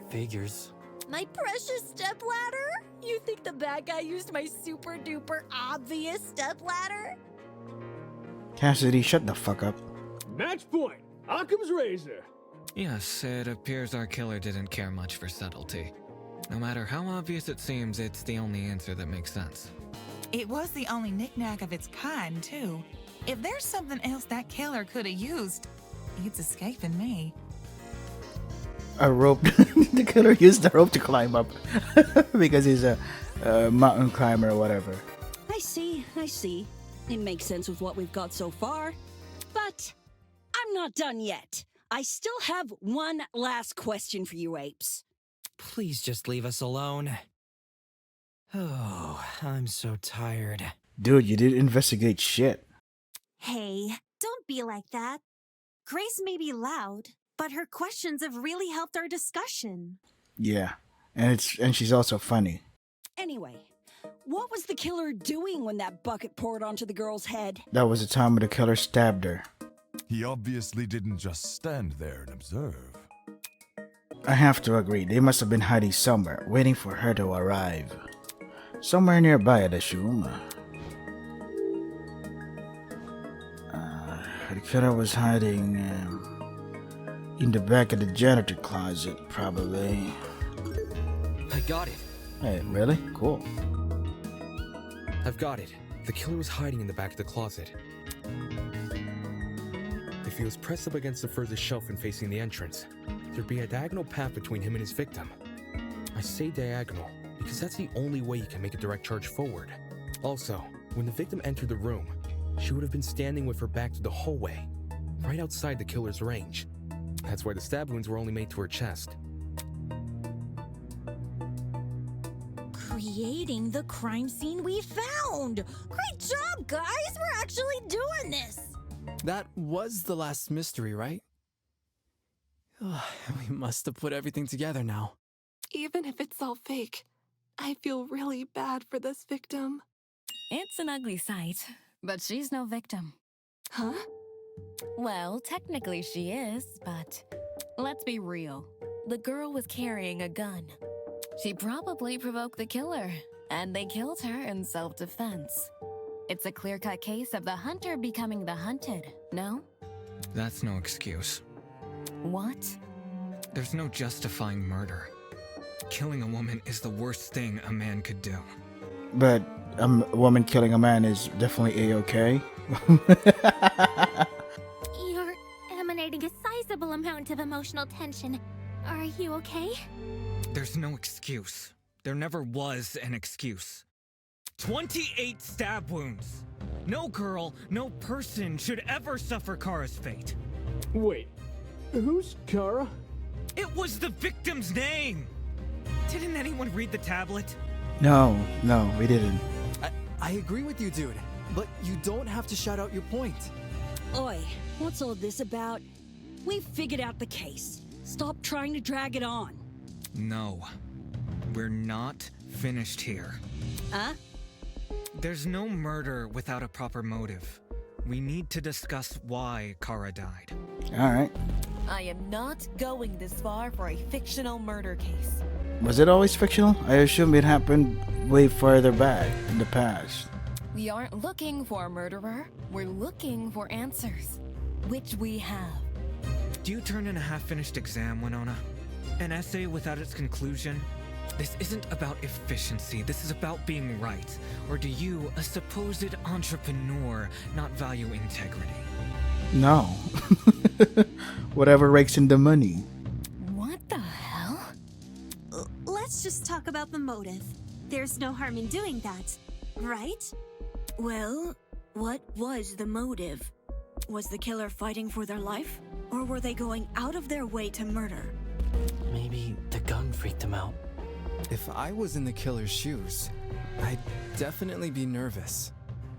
Figures. My precious stepladder? You think the bad guy used my super duper obvious stepladder? Cassidy, shut the fuck up. Match point! Occam's razor! Yes, it appears our killer didn't care much for subtlety. No matter how obvious it seems, it's the only answer that makes sense. It was the only knick-knack of its kind, too. If there's something else that killer could have used, it's escaping me. A rope. The killer used the rope to climb up because he's a mountain climber or whatever. I see. It makes sense with what we've got so far. But I'm not done yet. I still have one last question for you apes. Please just leave us alone. Oh, I'm so tired. Dude, you did investigate shit. Hey, don't be like that. Grace may be loud, but her questions have really helped our discussion. Yeah, and she's also funny. Anyway, what was the killer doing when that bucket poured onto the girl's head? That was the time when the killer stabbed her. He obviously didn't just stand there and observe. I have to agree, they must have been hiding somewhere, waiting for her to arrive. Somewhere nearby, I'd assume. The killer was hiding in the back of the janitor closet, probably. I got it. Hey, really? Cool. I've got it. The killer was hiding in the back of the closet. If he was pressed up against the furthest shelf and facing the entrance, there'd be a diagonal path between him and his victim. I say diagonal because that's the only way you can make a direct charge forward. Also, when the victim entered the room, she would have been standing with her back to the hallway, right outside the killer's range. That's why the stab wounds were only made to her chest. Creating the crime scene we found! Great job, guys! We're actually doing this! That was the last mystery, right? We must have put everything together now. Even if it's all fake, I feel really bad for this victim. It's an ugly sight, but she's no victim. Huh? Well, technically she is, but let's be real. The girl was carrying a gun. She probably provoked the killer, and they killed her in self-defense. It's a clear-cut case of the hunter becoming the hunted, no? That's no excuse. What? There's no justifying murder. Killing a woman is the worst thing a man could do. But a woman killing a man is definitely A-okay. You're emanating a sizable amount of emotional tension. Are you okay? There's no excuse. There never was an excuse. 28 stab wounds! No girl, no person should ever suffer Kara's fate. Wait, who's Kara? It was the victim's name! Didn't anyone read the tablet? No, we didn't. I agree with you, dude. But you don't have to shout out your point. Oi, what's all this about? We've figured out the case. Stop trying to drag it on. No. We're not finished here. Huh? There's no murder without a proper motive. We need to discuss why Kara died. Alright. I am not going this far for a fictional murder case. Was it always fictional? I assume it happened way farther back in the past. We aren't looking for a murderer. We're looking for answers, which we have. Do you turn in a half-finished exam, Winona? An essay without its conclusion? This isn't about efficiency, this is about being right. Or do you, a supposed entrepreneur, not value integrity? No. Whatever rakes in the money. What the hell? Let's just talk about the motive. There's no harm in doing that, right? Well, what was the motive? Was the killer fighting for their life? Or were they going out of their way to murder? Maybe the gun freaked him out. If I was in the killer's shoes, I'd definitely be nervous.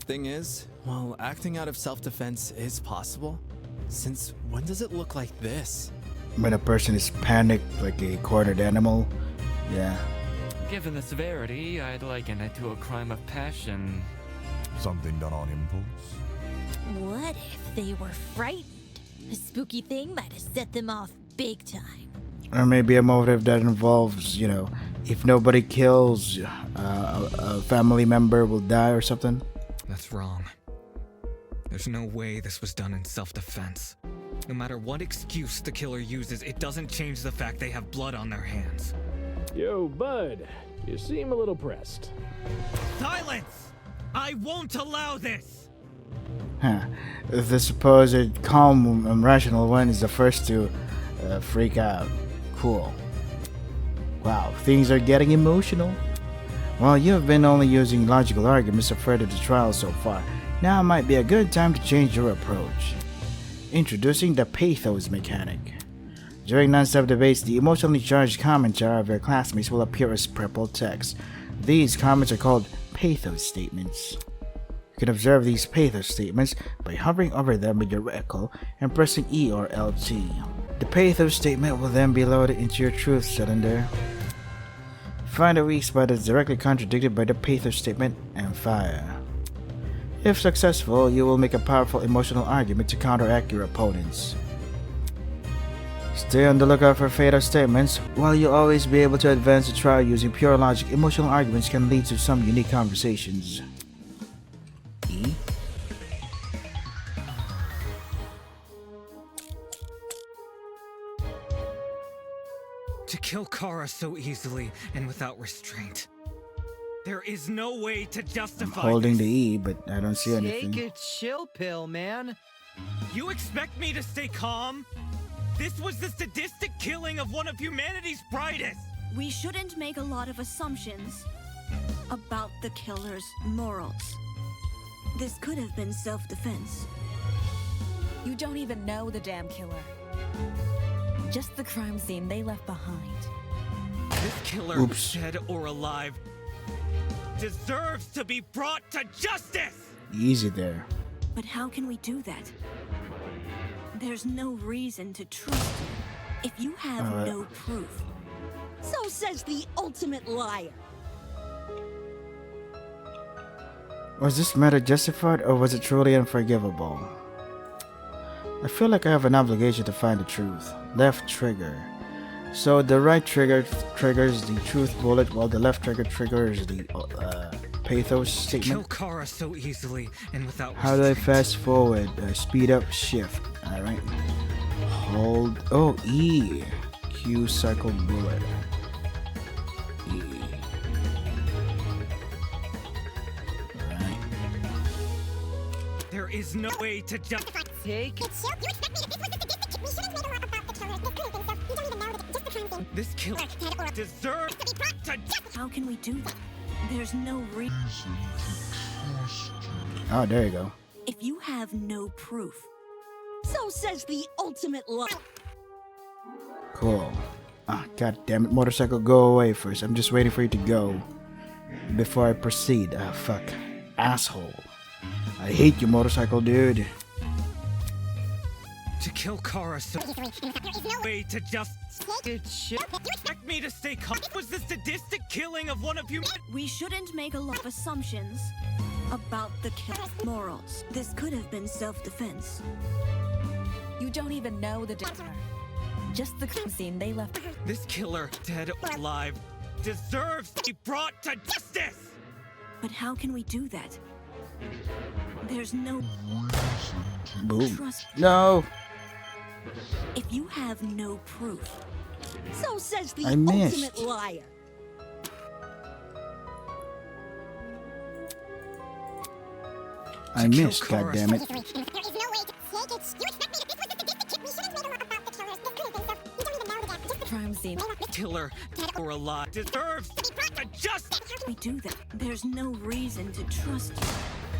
Thing is, while acting out of self-defense is possible, since when does it look like this? When a person is panicked like a cornered animal, yeah. Given the severity, I'd liken it to a crime of passion. Something done on impulse? What if they were frightened? A spooky thing might have set them off big time. Or maybe a motive that involves, you know, if nobody kills, a family member will die or something. That's wrong. There's no way this was done in self-defense. No matter what excuse the killer uses, it doesn't change the fact they have blood on their hands. Yo, bud, you seem a little pressed. Silence! I won't allow this! Huh. The supposed calm and rational one is the first to freak out. Cool. Wow, things are getting emotional. Well, you have been only using logical arguments to further the trial so far. Now might be a good time to change your approach. Introducing the pathos mechanic. During non-stop debates, the emotionally charged commentary of your classmates will appear as purple text. These comments are called pathos statements. You can observe these pathos statements by hovering over them with your reticle and pressing E or LT. The pathos statement will then be loaded into your truth cylinder. Find a weak spot that's directly contradicted by the pathos statement and fire. If successful, you will make a powerful emotional argument to counteract your opponents. Stay on the lookout for fatal statements. While you'll always be able to advance the trial using pure logic, emotional arguments can lead to some unique conversations. E? To kill Kara so easily and without restraint. There is no way to I'm justify holding this. the E, but I don't see anything. Take a chill pill, man. You expect me to stay calm? This was the sadistic killing of one of humanity's brightest! We shouldn't make a lot of assumptions about the killer's morals. This could have been self-defense. You don't even know the damn killer. Just the crime scene they left behind. This killer, Oops. dead or alive, deserves to be brought to justice! Easy there. But how can we do that? There's no reason to trust you if you have no proof. So says the ultimate liar. Was this matter justified or was it truly unforgivable? I feel like I have an obligation to find the truth. Left trigger. So the right trigger triggers the truth bullet while the left trigger triggers the pathos statement. Kill Kara so easily and without How do I fast forward? Speed up, shift. Alright. Hold. Oh, E. Q cycle bullet. E. Alright. There is no way to justify. Take. This killer deserves to be brought to justice. How can we do that? There's no reason. Oh, there you go. If you have no proof. So says the ultimate liar. Cool. Ah, god damn it, motorcycle, go away first. I'm just waiting for you to go before I proceed. Ah, fuck. Asshole. I hate you, motorcycle dude. To kill Kara so way to just you expect me to stay calm? Was the sadistic killing of one of you? We shouldn't make a lot of assumptions about the killer's morals. This could have been self-defense. You don't even know the damn. Just the crime scene they left. This killer, dead or alive, deserves to be brought to justice! But how can we do that? There's no Boom. trust. No. If you have no proof, So says the I missed. ultimate liar. I missed, goddammit. crime scene. Killer, dead or alive, deserves to justice! We do that. There's no reason to trust you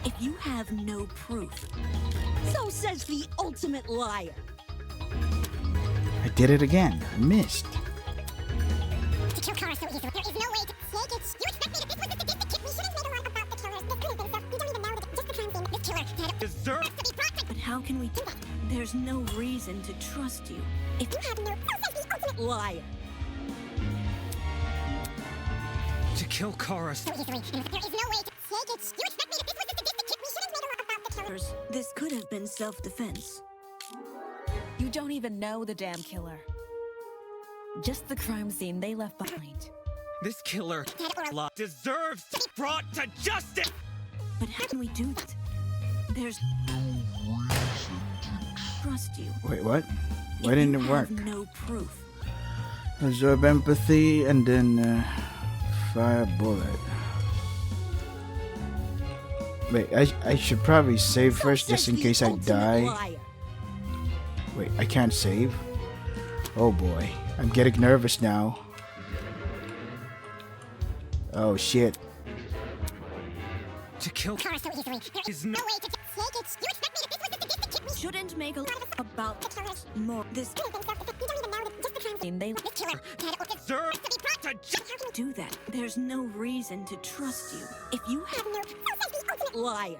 if you have no proof. So says the ultimate liar. I did it again. I missed. To kill Kara so easily, there is no way to take it. You expect me to think with the statistic? We shouldn't make a lot about the killers. This could have been so. We don't even know that just the crime scene. This killer deserves to be brought to. But how can we do that? There's no reason to trust you if You have no. So says the ultimate liar. To kill Kara so easily, and there is no way to take it. You expect me to think with the statistic? We shouldn't make a lot about the killers. This could have been self-defense. You don't even know the damn killer. Just the crime scene they left behind. This killer, dead or alive, deserves to be brought to justice! But how can we do that? There's no reason to trust you. Wait, what? Why didn't it work? No proof. Absorb empathy and then fire a bullet. Wait, I should probably save first just in case I die. Wait, I can't save? Oh boy, I'm getting nervous now. Oh shit. To kill Kara so easily, there is no way to take it. You expect me to think with the statistic? We shouldn't make a lot about the killers. more. This Could have been self-defense. We don't even know that just the crime scene. they This killer dead or deserves to be brought to justice! do that. There's no reason to trust you if you have no. So says the ultimate liar.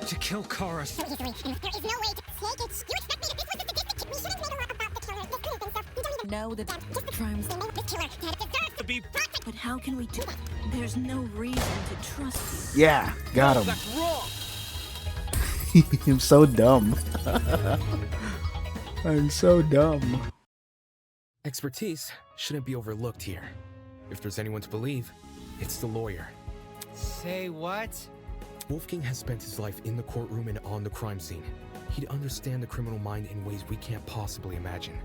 To kill Kara so easily, and there is no way to take it. You expect me to think with the statistic? We shouldn't make a lot about the killers. This could have been self. We don't even know the just the crime scene. This killer dead deserves to be brought to. But how can we do that? There's no reason to trust you. Yeah, got him. That's wrong! I'm so dumb. I'm so dumb. Expertise shouldn't be overlooked here. If there's anyone to believe, it's the lawyer. Say what? Wolfgang has spent his life in the courtroom and on the crime scene. He'd understand the criminal mind in ways we can't possibly imagine.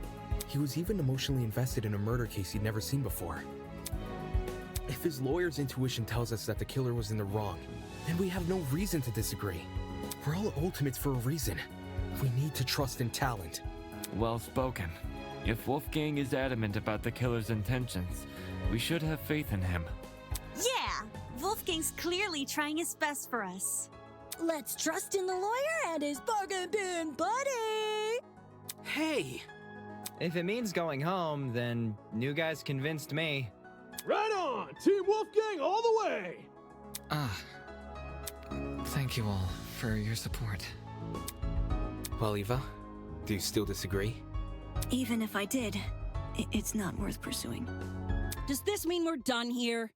He was even emotionally invested in a murder case he'd never seen before. If his lawyer's intuition tells us that the killer was in the wrong, then we have no reason to disagree. We're all ultimates for a reason. We need to trust in talent. Well spoken. If Wolfgang is adamant about the killer's intentions, we should have faith in him. Yeah, Wolfgang's clearly trying his best for us. Let's trust in the lawyer and his bargain bin buddy. Hey! If it means going home, then new guy's convinced me. Right on! Team Wolfgang all the way! Thank you all for your support. Well, Eva, do you still disagree? Even if I did, it's not worth pursuing. Does this mean we're done here?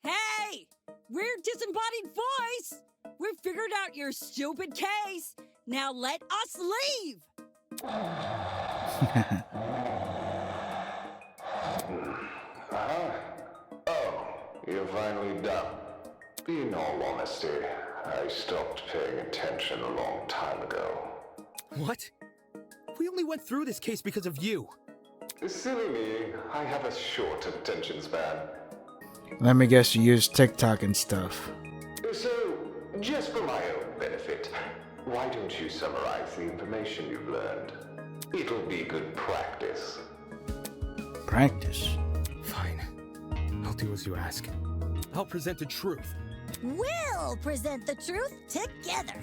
Hey! We're Disembodied Voice! We've figured out your stupid case. Now let us leave! Oh, you're finally done. In all honesty, I stopped paying attention a long time ago. What? We only went through this case because of you. Silly me, I have a short attention span. Let me guess, you use TikTok and stuff. So, just for my own benefit, why don't you summarize the information you've learned? It'll be good practice. Practice? Fine. I'll do as you ask. I'll present the truth. We'll present the truth together.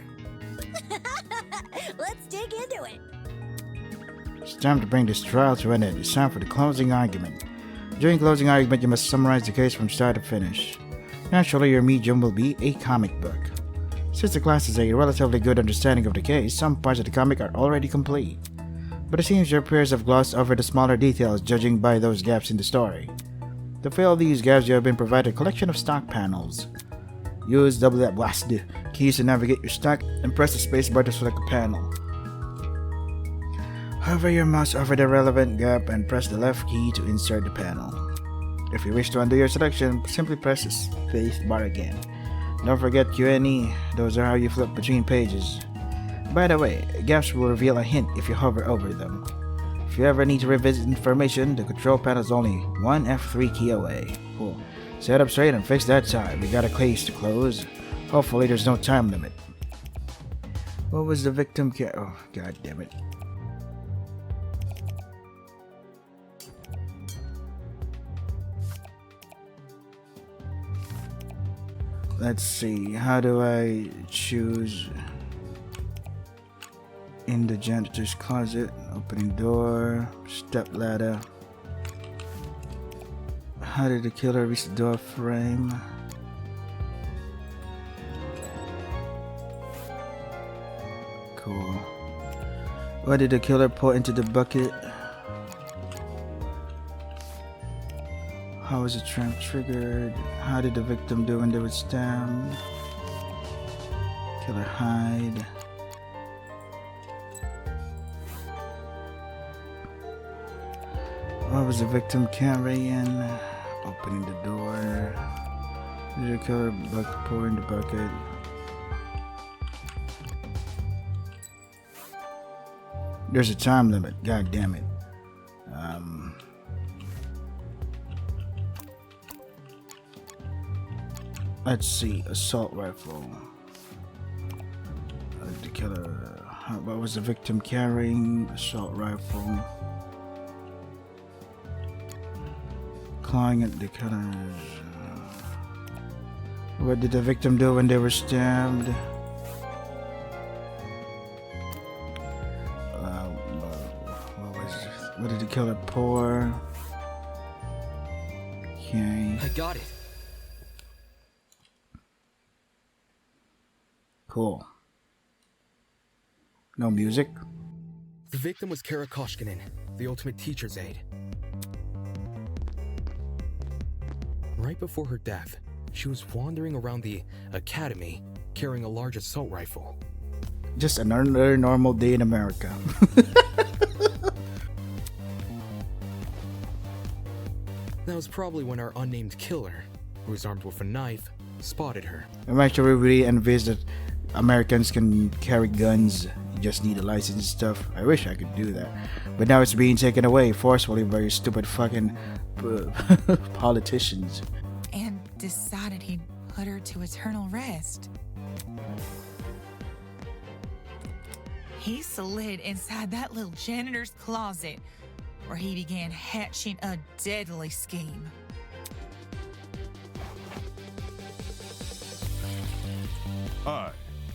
Let's dig into it. It's time to bring this trial to an end. It's time for the closing argument. During closing argument, you must summarize the case from start to finish. Naturally, your medium will be a comic book. Since the class has a relatively good understanding of the case, some parts of the comic are already complete. But it seems your peers have glossed over the smaller details, judging by those gaps in the story. To fill these gaps, you have been provided a collection of stock panels. Use WASD keys to navigate your stock and press the spacebar to select a panel. Hover your mouse over the relevant gap and press the left key to insert the panel. If you wish to undo your selection, simply press the space bar again. Don't forget Q&E, those are how you flip between pages. By the way, gaps will reveal a hint if you hover over them. If you ever need to revisit information, the control panel is only one F3 key away. Cool. Set up straight and fix that time. We got a case to close. Hopefully there's no time limit. What was the victim oh, god damn it. Let's see, how do I choose in the janitor's closet, opening door, step ladder. How did the killer reach the door frame? Cool. What did the killer pour into the bucket? How was the trap triggered? How did the victim do when they were stabbed? Killer hide. What was the victim carrying? Opening the door. Did the killer pour in the bucket? There's a time limit. God damn it. Let's see. Assault rifle. The killer. What was the victim carrying? Assault rifle. Clawing at the killers. What did the victim do when they were stabbed? What did the killer pour? Okay. I got it. Cool. No music? The victim was Kara Koshkinen, the ultimate teacher's aide. Right before her death, she was wandering around the academy carrying a large assault rifle. Just another normal day in America. That was probably when our unnamed killer, who was armed with a knife, spotted her. I'm actually really envious that Americans can carry guns. You just need a license and stuff. I wish I could do that. But now it's being taken away forcefully by your stupid fucking politicians. And decided he'd put her to eternal rest. He slid inside that little janitor's closet, where he began hatching a deadly scheme.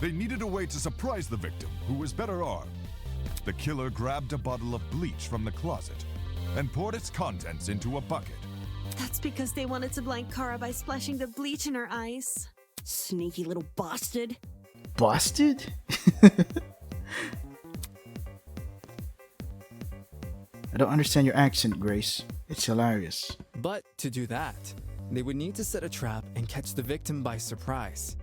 They needed a way to surprise the victim, who was better armed. The killer grabbed a bottle of bleach from the closet and poured its contents into a bucket. That's because they wanted to blind Kara by splashing the bleach in her eyes. Sneaky little bastard. Bastard? I don't understand your accent, Grace. It's hilarious. But to do that, they would need to set a trap and catch the victim by surprise.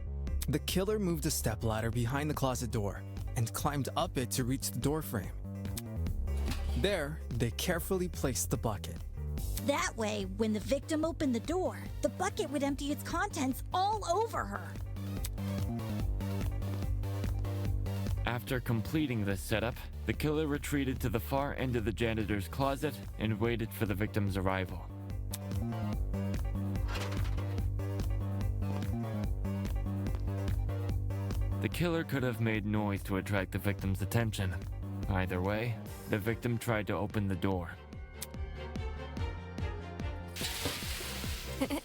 The killer moved a stepladder behind the closet door and climbed up it to reach the doorframe. There, they carefully placed the bucket. That way, when the victim opened the door, the bucket would empty its contents all over her. After completing this setup, the killer retreated to the far end of the janitor's closet and waited for the victim's arrival. The killer could have made noise to attract the victim's attention. Either way, the victim tried to open the door.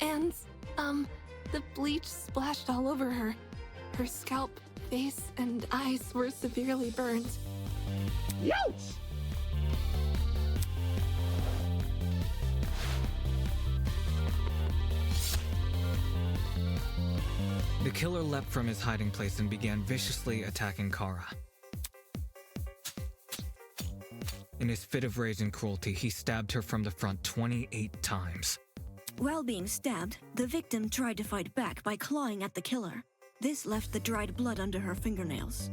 And, the bleach splashed all over her. Her scalp, face, and eyes were severely burned. Youch! The killer leapt from his hiding place and began viciously attacking Kara. In his fit of rage and cruelty, he stabbed her from the front 28 times. While being stabbed, the victim tried to fight back by clawing at the killer. This left the dried blood under her fingernails.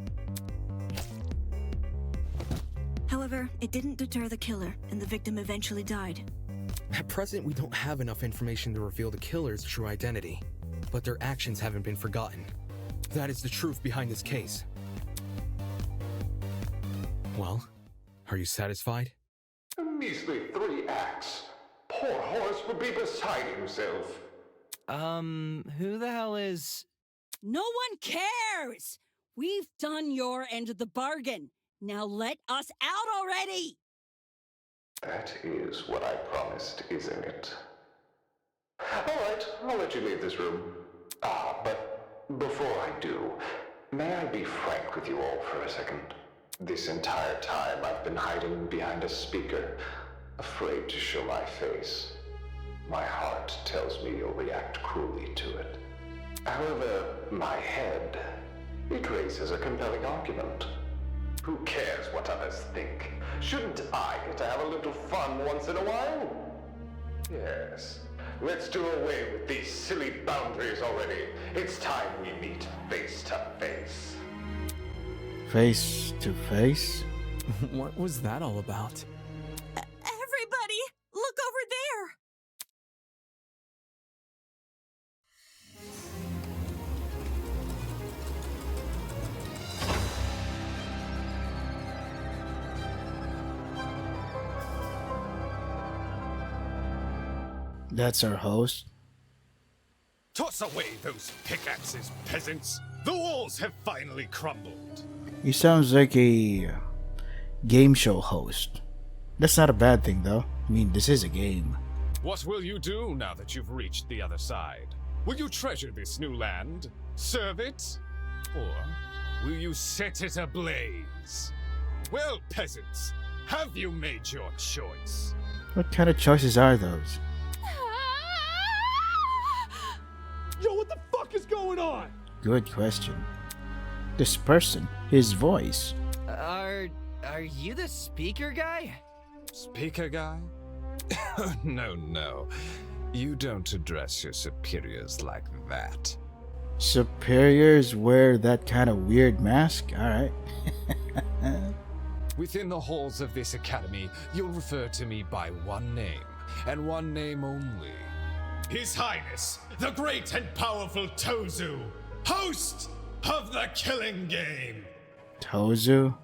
However, However, it didn't deter the killer, and the victim eventually died. At present, we don't have enough information to reveal the killer's true identity, but their actions haven't been forgotten. That is the truth behind this case. Well, are you satisfied? A measly 3 acts. Poor Horace would be beside himself. Who the hell is... No one cares! We've done your end of the bargain. Now let us out already! That is what I promised, isn't it? Alright, I'll let you leave this room. But before I do, may I be frank with you all for a second? This entire time I've been hiding behind a speaker, afraid to show my face. My heart tells me you'll react cruelly to it. However, my head, it raises a compelling argument. Who cares what others think? Shouldn't I get to have a little fun once in a while? Yes, let's do away with these silly boundaries already. It's time we meet face to face. Face to face? What was that all about? Everybody, look over there! That's our host. Toss away those pickaxes, peasants. The walls have finally crumbled. He sounds like a game show host. That's not a bad thing, though. I mean, this is a game. What will you do now that you've reached the other side? Will you treasure this new land? Serve it? Or will you set it ablaze? Well, peasants, have you made your choice? What kind of choices are those? Yo, what the fuck is going on? Good question. This person, his voice. Are you the speaker guy? Speaker guy? No. You don't address your superiors like that. Superiors wear that kind of weird mask? Alright. Within the halls of this academy, you'll refer to me by one name, and one name only. His Highness, the great and powerful Tozu, host of the Killing Game. Tozu?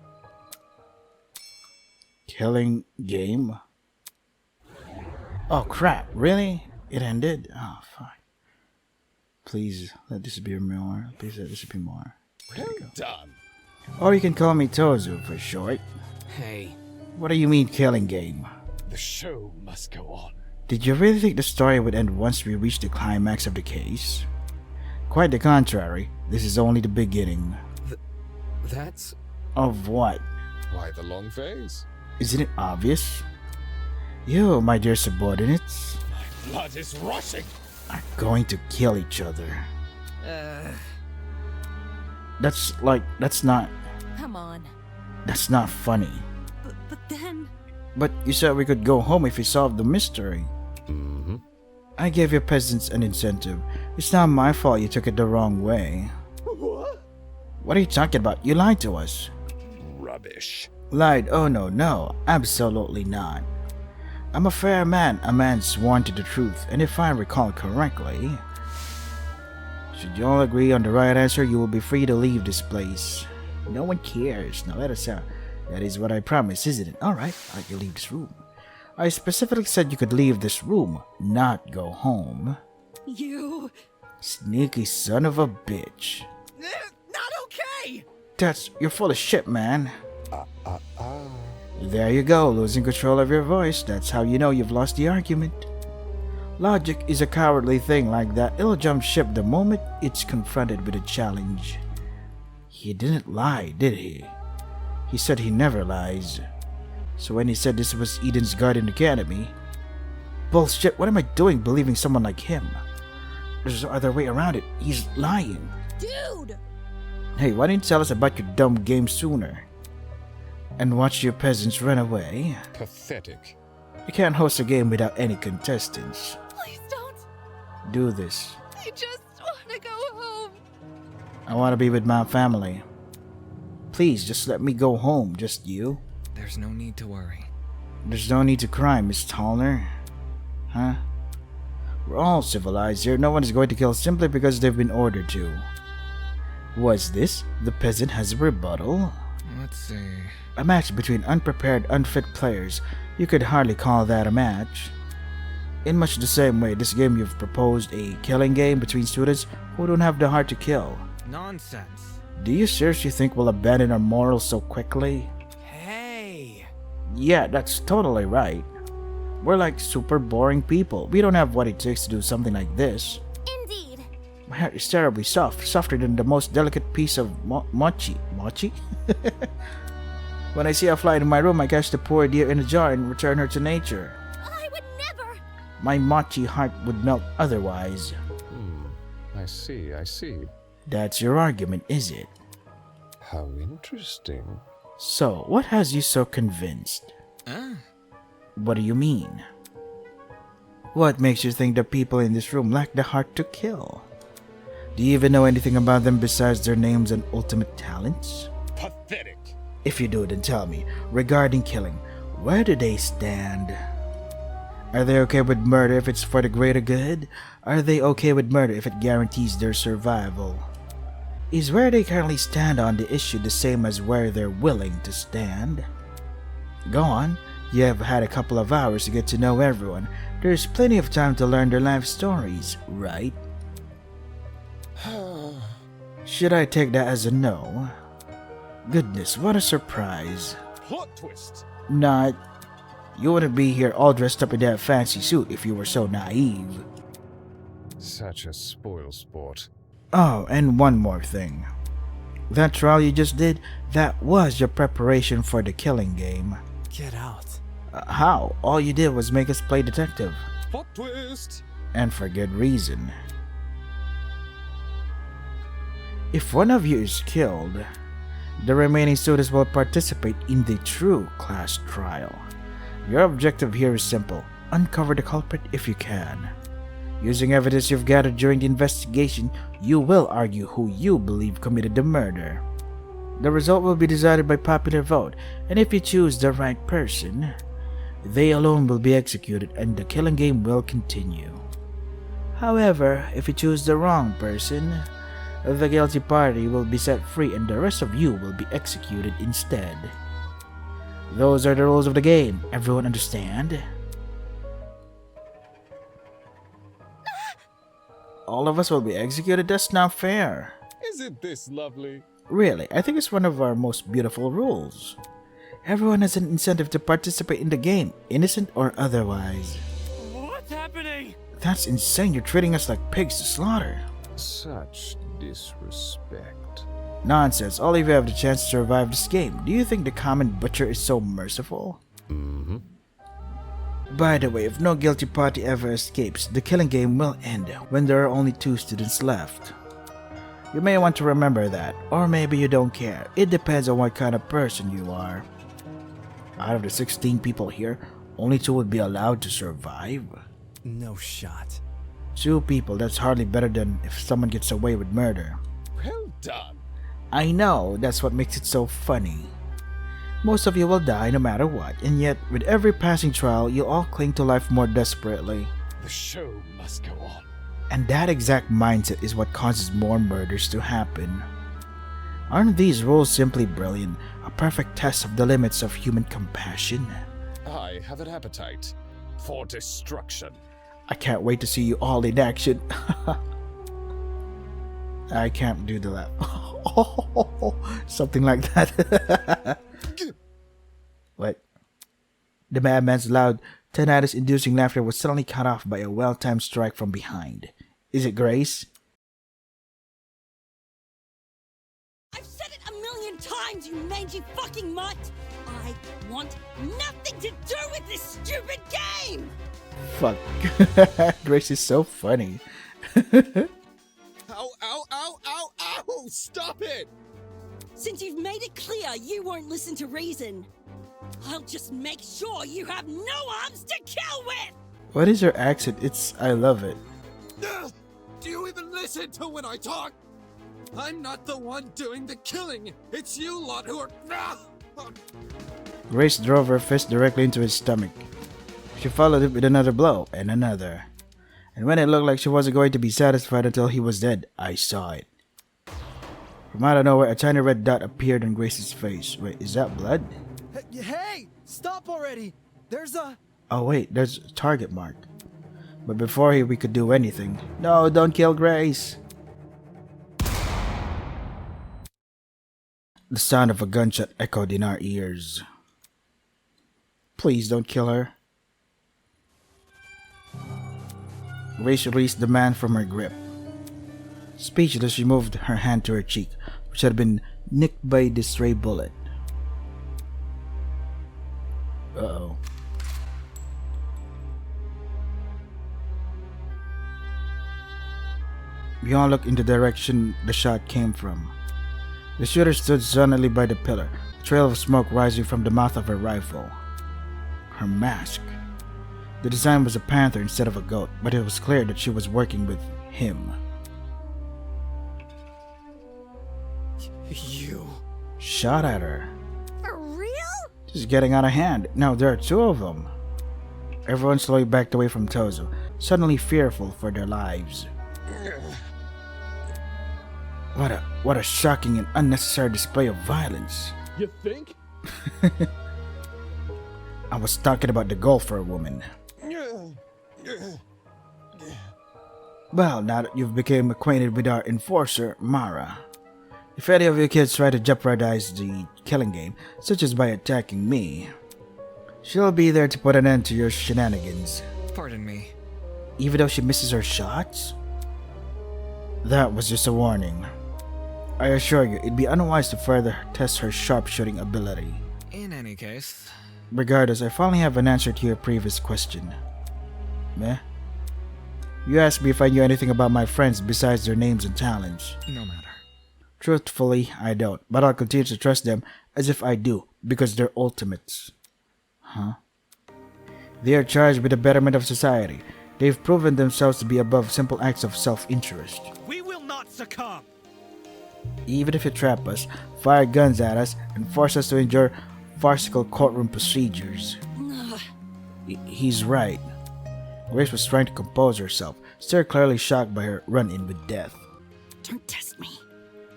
Killing Game? Oh crap, really? It ended? Oh fuck. Please let this be more. Please let this be more. Well done. Or you can call me Tozu for short. Hey. What do you mean Killing Game? The show must go on. Did you really think the story would end once we reach the climax of the case? Quite the contrary. This is only the beginning. That's... Of what? Why the long face? Isn't it obvious? You, my dear subordinates, My blood is rushing. are going to kill each other. That's not Come on. That's not funny. But then... But you said we could go home if we solved the mystery. Mm-hmm. I gave your peasants an incentive. It's not my fault you took it the wrong way. What? What are you talking about? You lied to us. Rubbish. Lied? Oh no, absolutely not. I'm a fair man, a man sworn to the truth, and if I recall correctly, should you all agree on the right answer, you will be free to leave this place. No one cares. Now let us out. That is what I promised, isn't it? Alright, you leave this room. I specifically said you could leave this room, not go home. You... Sneaky son of a bitch. Not okay! You're full of shit, man. There you go, losing control of your voice. That's how you know you've lost the argument. Logic is a cowardly thing like that. It'll jump ship the moment it's confronted with a challenge. He didn't lie, did he? He said he never lies. So when he said this was Eden's Garden Academy... Bullshit, what am I doing believing someone like him? There's no other way around it. He's lying. Dude! Hey, why didn't you tell us about your dumb game sooner? And watch your peasants run away? Pathetic. You can't host a game without any contestants. Please don't. Do this. I just want to go home. I want to be with my family. Please, just let me go home, just you. There's There's no need to worry. There's no need to cry, Miss Tallner. Huh? We're all civilized here. No one is going to kill simply because they've been ordered to. Was this? The peasant has a rebuttal? Let's see. A match between unprepared, unfit players. You could hardly call that a match. In much the same way, this game you've proposed a killing game between students who don't have the heart to kill. Nonsense. Do you seriously think we'll abandon our morals so quickly? Hey! Yeah, that's totally right. We're like super boring people. We don't have what it takes to do something like this. Indeed. My heart is terribly soft, softer than the most delicate piece of mochi. Mochi? When I see a fly in my room, I catch the poor dear in a jar and return her to nature. I would never. My mochi heart would melt otherwise. I see. That's your argument, is it? How interesting. So, what has you so convinced? What do you mean? What makes you think the people in this room lack the heart to kill? Do you even know anything about them besides their names and ultimate talents? Pathetic. If you do, then tell me, regarding killing, where do they stand? Are they okay with murder if it's for the greater good? Are they okay with murder if it guarantees their survival? Is where they currently stand on the issue the same as where they're willing to stand? Go on, you have had a couple of hours to get to know everyone. There's plenty of time to learn their life stories, right? Should I take that as a no? Goodness, what a surprise. Plot twist. Not. You wouldn't be here all dressed up in that fancy suit if you were so naive. Such a spoil sport. Oh, and one more thing. That trial you just did, that was your preparation for the killing game. Get out. How? All you did was make us play detective. Plot twist. And for good reason. If one of you is killed, the remaining students will participate in the true class trial. Your objective here is simple. Uncover the culprit if you can. Using evidence you've gathered during the investigation, you will argue who you believe committed the murder. The result will be decided by popular vote, and if you choose the right person, they alone will be executed and the killing game will continue. However, if you choose the wrong person, the guilty party will be set free and the rest of you will be executed instead. Those are the rules of the game. Everyone understand? All of us will be executed? That's not fair. Isn't this lovely? Really, I think it's one of our most beautiful rules. Everyone has an incentive to participate in the game, innocent or otherwise. What's happening? That's insane. You're treating us like pigs to slaughter. Such disrespect. Nonsense. All of you have the chance to survive this game. Do you think the common butcher is so merciful? By the way, if no guilty party ever escapes, the killing game will end when there are only 2 students left. You may want to remember that, or maybe you don't care. It depends on what kind of person you are. Out of the 16 people here, only 2 would be allowed to survive? No shot. 2 people, that's hardly better than if someone gets away with murder. Well done. I know, that's what makes it so funny. Most of you will die no matter what, and yet, with every passing trial, you'll all cling to life more desperately. The show must go on. And that exact mindset is what causes more murders to happen. Aren't these rules simply brilliant? A perfect test of the limits of human compassion? I have an appetite for destruction. I can't wait to see you all in action. I can't do the laugh. Something like that. What? The madman's loud, tinnitus-inducing laughter was suddenly cut off by a well-timed strike from behind. Is it Grace? I've said it a million times, you mangy fucking mutt! I want nothing to do with this stupid game! Fuck. Grace is so funny. Ow, ow, ow, ow, ow! Stop it! Since you've made it clear you won't listen to reason, I'll just make sure you have no arms to kill with! What is her accent? I love it. Do you even listen to when I talk? I'm not the one doing the killing. It's you lot who are... Grace drove her fist directly into his stomach. She followed it with another blow, and another. And when it looked like she wasn't going to be satisfied until he was dead, I saw it. From out of nowhere, a tiny red dot appeared on Grace's face. Wait, is that blood? Hey! Stop already! There's a... Oh wait, there's a target mark. But before we could do anything... No, don't kill Grace! The sound of a gunshot echoed in our ears. Please don't kill her. Grace released the man from her grip. Speechless, she moved her hand to her cheek, which had been nicked by the stray bullet. Uh-oh. We all looked in the direction the shot came from. The shooter stood suddenly by the pillar, a trail of smoke rising from the mouth of her rifle. Her mask. The design was a panther instead of a goat, but it was clear that she was working with him. You shot at her. For real? This is getting out of hand. Now there are two of them. Everyone slowly backed away from Tozo, suddenly fearful for their lives. What a shocking and unnecessary display of violence. You think? I was talking about the golfer woman. Well, now that you've become acquainted with our enforcer, Mara, if any of your kids try to jeopardize the killing game, such as by attacking me, she'll be there to put an end to your shenanigans. Pardon me. Even though she misses her shots? That was just a warning. I assure you, it'd be unwise to further test her sharpshooting ability. In any case... Regardless, I finally have an answer to your previous question. Meh? You asked me if I knew anything about my friends besides their names and talents. No matter. Truthfully, I don't, but I'll continue to trust them as if I do, because they're ultimates. Huh? They are charged with the betterment of society. They've proven themselves to be above simple acts of self-interest. We will not succumb! Even if you trap us, fire guns at us, and force us to endure farcical courtroom procedures. He's right. Grace was trying to compose herself, still clearly shocked by her run-in with death. Don't test me.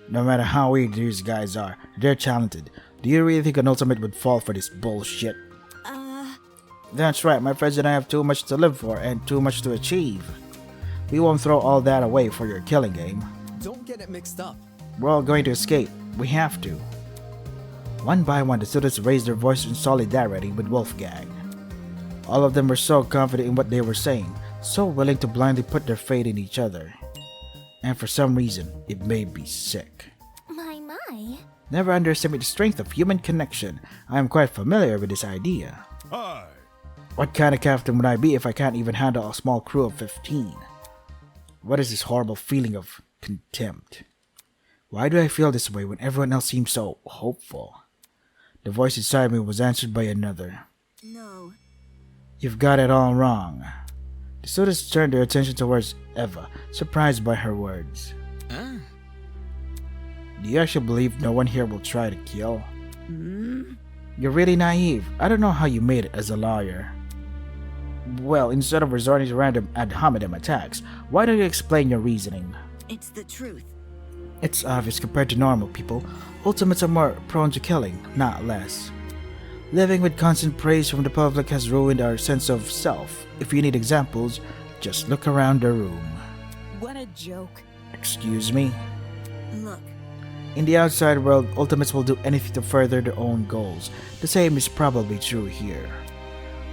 No matter how weird these guys are, they're talented. Do you really think an ultimate would fall for this bullshit? That's right, my friends and I have too much to live for and too much to achieve. We won't throw all that away for your killing game. Don't get it mixed up. We're all going to escape. We have to. One by one, the students raised their voices in solidarity with Wolfgang. All of them were so confident in what they were saying, so willing to blindly put their faith in each other. And for some reason, it made me sick. My. Never underestimate the strength of human connection. I am quite familiar with this idea. Hi. What kind of captain would I be if I can't even handle a small crew of 15? What is this horrible feeling of contempt? Why do I feel this way when everyone else seems so hopeful? The voice inside me was answered by another. No. You've got it all wrong. The students turned their attention towards Eva, surprised by her words. Ah. Do you actually believe no one here will try to kill? You're really naive. I don't know how you made it as a lawyer. Well, instead of resorting to random ad hominem attacks, why don't you explain your reasoning? It's the truth. It's obvious compared to normal people, ultimates are more prone to killing, not less. Living with constant praise from the public has ruined our sense of self. If you need examples, just look around the room. What a joke. Excuse me? Look. In the outside world, ultimates will do anything to further their own goals. The same is probably true here.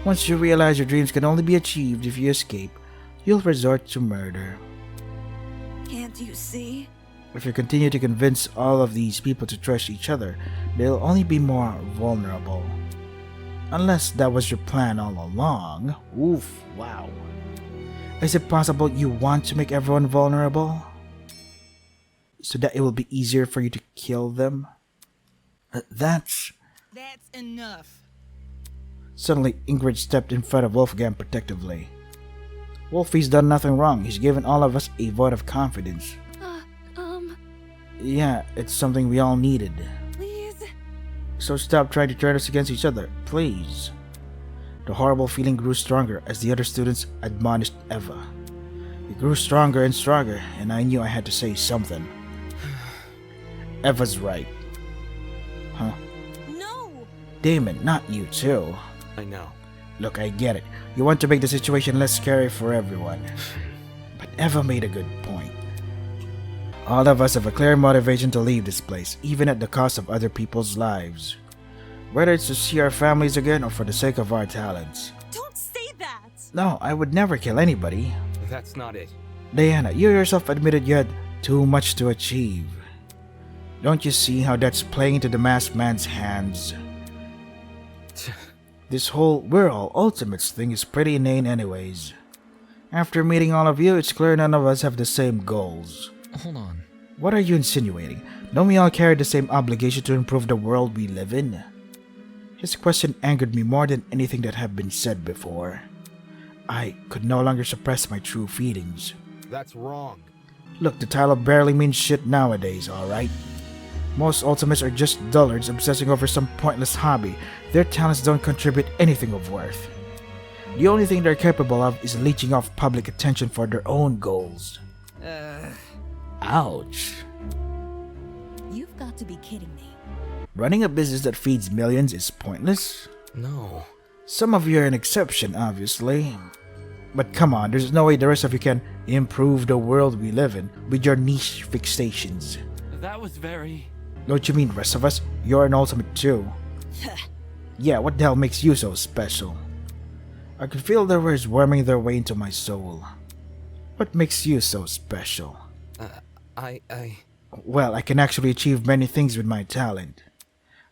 Once you realize your dreams can only be achieved if you escape, you'll resort to murder. Can't you see? If you continue to convince all of these people to trust each other, they'll only be more vulnerable. Unless that was your plan all along. Oof, wow. Is it possible you want to make everyone vulnerable? So that it will be easier for you to kill them? That's enough. Suddenly, Ingrid stepped in front of Wolfgang protectively. Wolfie's done nothing wrong. He's given all of us a vote of confidence. Yeah, it's something we all needed. Please? So stop trying to turn us against each other, please. The horrible feeling grew stronger as the other students admonished Eva. It grew stronger and stronger, and I knew I had to say something. Eva's right. Huh? No! Damon, not you too. I know. Look, I get it. You want to make the situation less scary for everyone. But Eva made a good point. All of us have a clear motivation to leave this place, even at the cost of other people's lives. Whether it's to see our families again or for the sake of our talents. Don't say that! No, I would never kill anybody. That's not it. Diana, you yourself admitted you had too much to achieve. Don't you see how that's playing into the masked man's hands? This whole "we're all ultimates" thing is pretty inane anyways. After meeting all of you, it's clear none of us have the same goals. Hold on. What are you insinuating? Don't we all carry the same obligation to improve the world we live in? His question angered me more than anything that had been said before. I could no longer suppress my true feelings. That's wrong. Look, the title barely means shit nowadays, alright? Most ultimates are just dullards obsessing over some pointless hobby. Their talents don't contribute anything of worth. The only thing they're capable of is leeching off public attention for their own goals. Ouch. You've got to be kidding me. Running a business that feeds millions is pointless? No. Some of you are an exception, obviously. But come on, there's no way the rest of you can improve the world we live in with your niche fixations. That was very... Don't you mean rest of us? You're an ultimate too. Yeah, what the hell makes you so special? I could feel their words worming their way into my soul. What makes you so special? Well, I can actually achieve many things with my talent.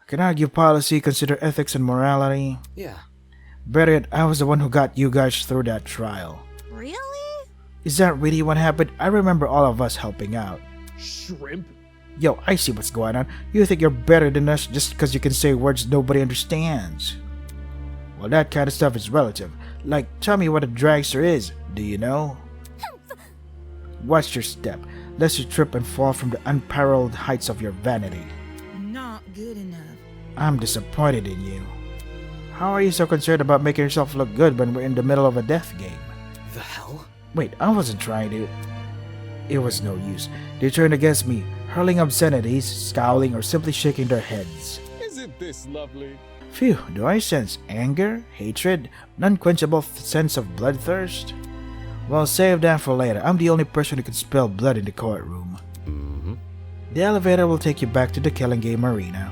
I can argue policy, consider ethics and morality. Yeah. Better yet, I was the one who got you guys through that trial. Really? Is that really what happened? I remember all of us helping out. Shrimp? Yo, I see what's going on. You think you're better than us just because you can say words nobody understands. Well, that kind of stuff is relative. Like, tell me what a dragster is. Do you know? Watch your step, lest you trip and fall from the unparalleled heights of your vanity. Not good enough. I'm disappointed in you. How are you so concerned about making yourself look good when we're in the middle of a death game? The hell? Wait, I wasn't trying to... It was no use. They turned against me, hurling obscenities, scowling, or simply shaking their heads. Isn't this lovely? Phew, do I sense anger, hatred, an unquenchable sense of bloodthirst? Well, save that for later. I'm the only person who can spill blood in the courtroom. The elevator will take you back to the killing game arena.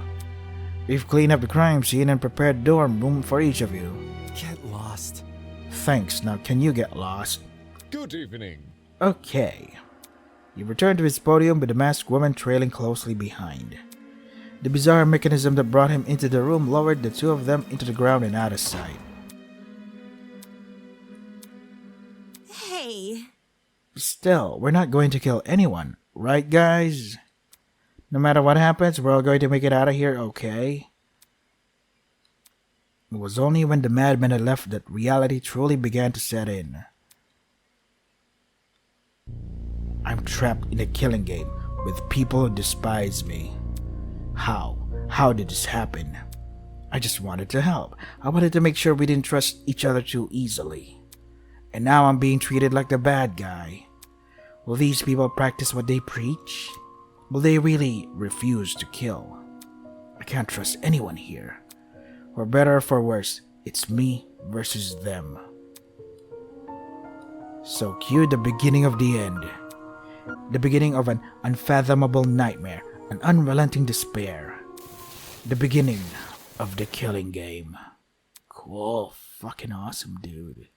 We've cleaned up the crime scene and prepared dorm room for each of you. Get lost. Thanks, now can you get lost? Good evening. Okay. He returned to his podium with the masked woman trailing closely behind. The bizarre mechanism that brought him into the room lowered the two of them into the ground and out of sight. Hey. Still, we're not going to kill anyone, right guys? No matter what happens, we're all going to make it out of here, okay? It was only when the madman had left that reality truly began to set in. I'm trapped in a killing game with people who despise me. How? How did this happen? I just wanted to help. I wanted to make sure we didn't trust each other too easily. And now I'm being treated like the bad guy. Will these people practice what they preach? Will they really refuse to kill? I can't trust anyone here. For better or for worse, it's me versus them. So cue the beginning of the end. The beginning of an unfathomable nightmare, an unrelenting despair. The beginning of the killing game. Cool, fucking awesome, dude.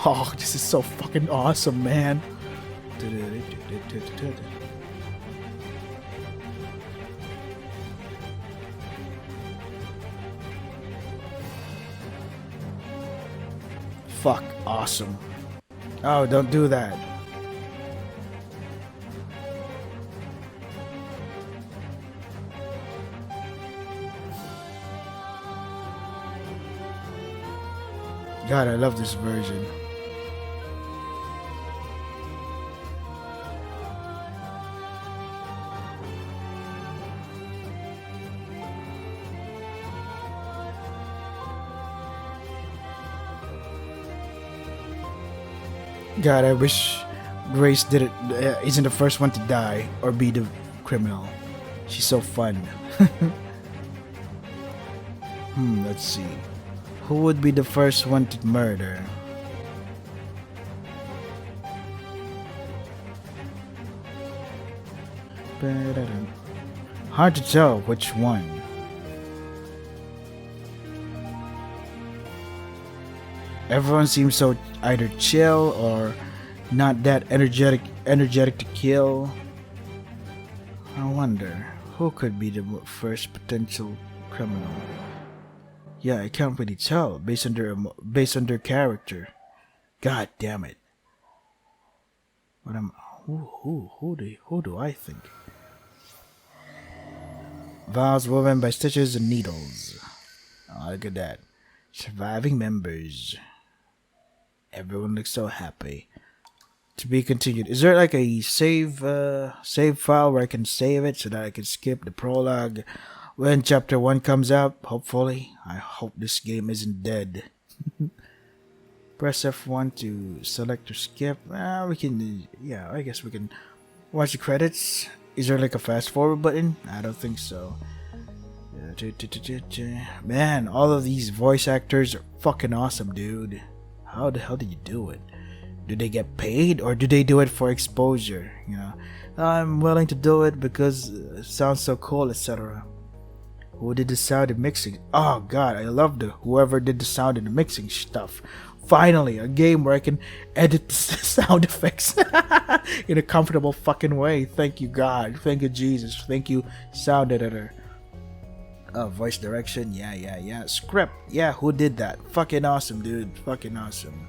Oh, this is so fucking awesome, man. Fuck, awesome. Oh, don't do that. God, I love this version. God, I wish Grace isn't the first one to die or be the criminal. She's so fun. Let's see. Who would be the first one to murder? Hard to tell which one. Everyone seems so either chill or not that energetic to kill. I wonder who could be the first potential criminal. Yeah, I can't really tell based on their character. God damn it! What am who do I think? Vows woven by stitches and needles. Oh, look at that! Surviving members. Everyone looks so happy. To be continued. Is there like a save file where I can save it so that I can skip the prologue when chapter 1 comes up? Hopefully. I hope this game isn't dead. Press F1 to select or skip. I guess we can watch the credits. Is there like a fast forward button? I don't think so. Man, all of these voice actors are fucking awesome, dude. How the hell did you do it? Do they get paid or do they do it for exposure? You know, I'm willing to do it because it sounds so cool, etc. Who did the sound and mixing? Oh god, I love whoever did the sound and the mixing stuff. Finally, a game where I can edit the sound effects in a comfortable fucking way. Thank you, God. Thank you, Jesus. Thank you, sound editor. Voice direction. Yeah. Script. Yeah, who did that? Fucking awesome, dude. Fucking awesome.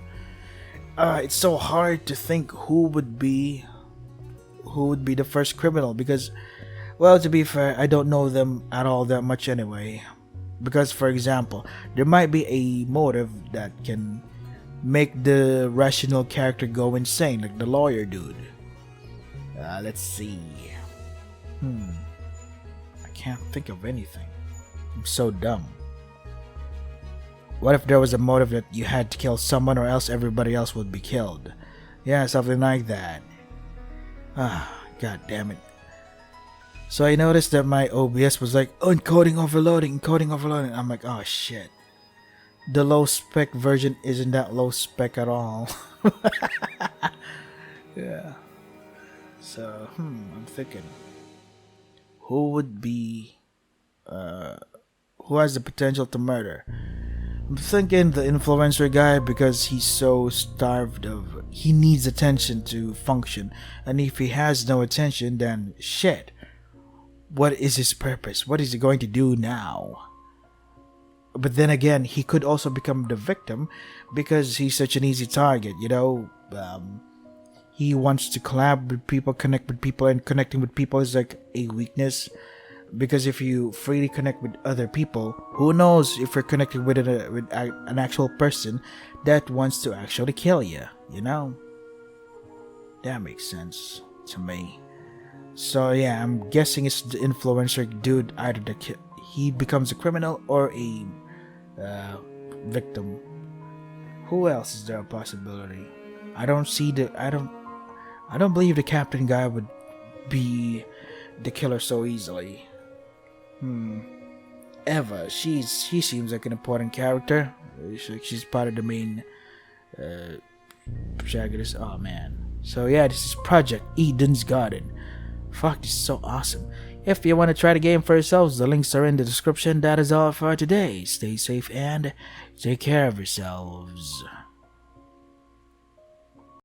It's so hard to think who would be the first criminal because, well, to be fair, I don't know them at all that much anyway. Because, for example, there might be a motive that can make the rational character go insane, like the lawyer dude. Let's see. I can't think of anything. I'm so dumb. What if there was a motive that you had to kill someone or else everybody else would be killed? Yeah, something like that. God damn it. So I noticed that my OBS was like, encoding overloading. I'm like, oh shit. The low spec version isn't that low spec at all. Yeah. So, I'm thinking. Who would be... who has the potential to murder? I'm thinking the influencer guy because he's so starved of... He needs attention to function. And if he has no attention, then shit. What is his purpose? What is he going to do now? But then again, he could also become the victim because he's such an easy target, you know? He wants to collab with people, connect with people, and connecting with people is like a weakness. Because if you freely connect with other people, who knows if you're connecting with an actual person that wants to actually kill you, you know? That makes sense to me. So yeah, I'm guessing it's the influencer dude, either he becomes a criminal or a victim. Who else is there a possibility? I don't believe the captain guy would be the killer so easily. Eva, she seems like an important character. She's part of the main protagonist. Oh man. So yeah, this is Project Eden's Garden. Fuck, this is so awesome. If you want to try the game for yourselves, the links are in the description. That is all for today. Stay safe and take care of yourselves.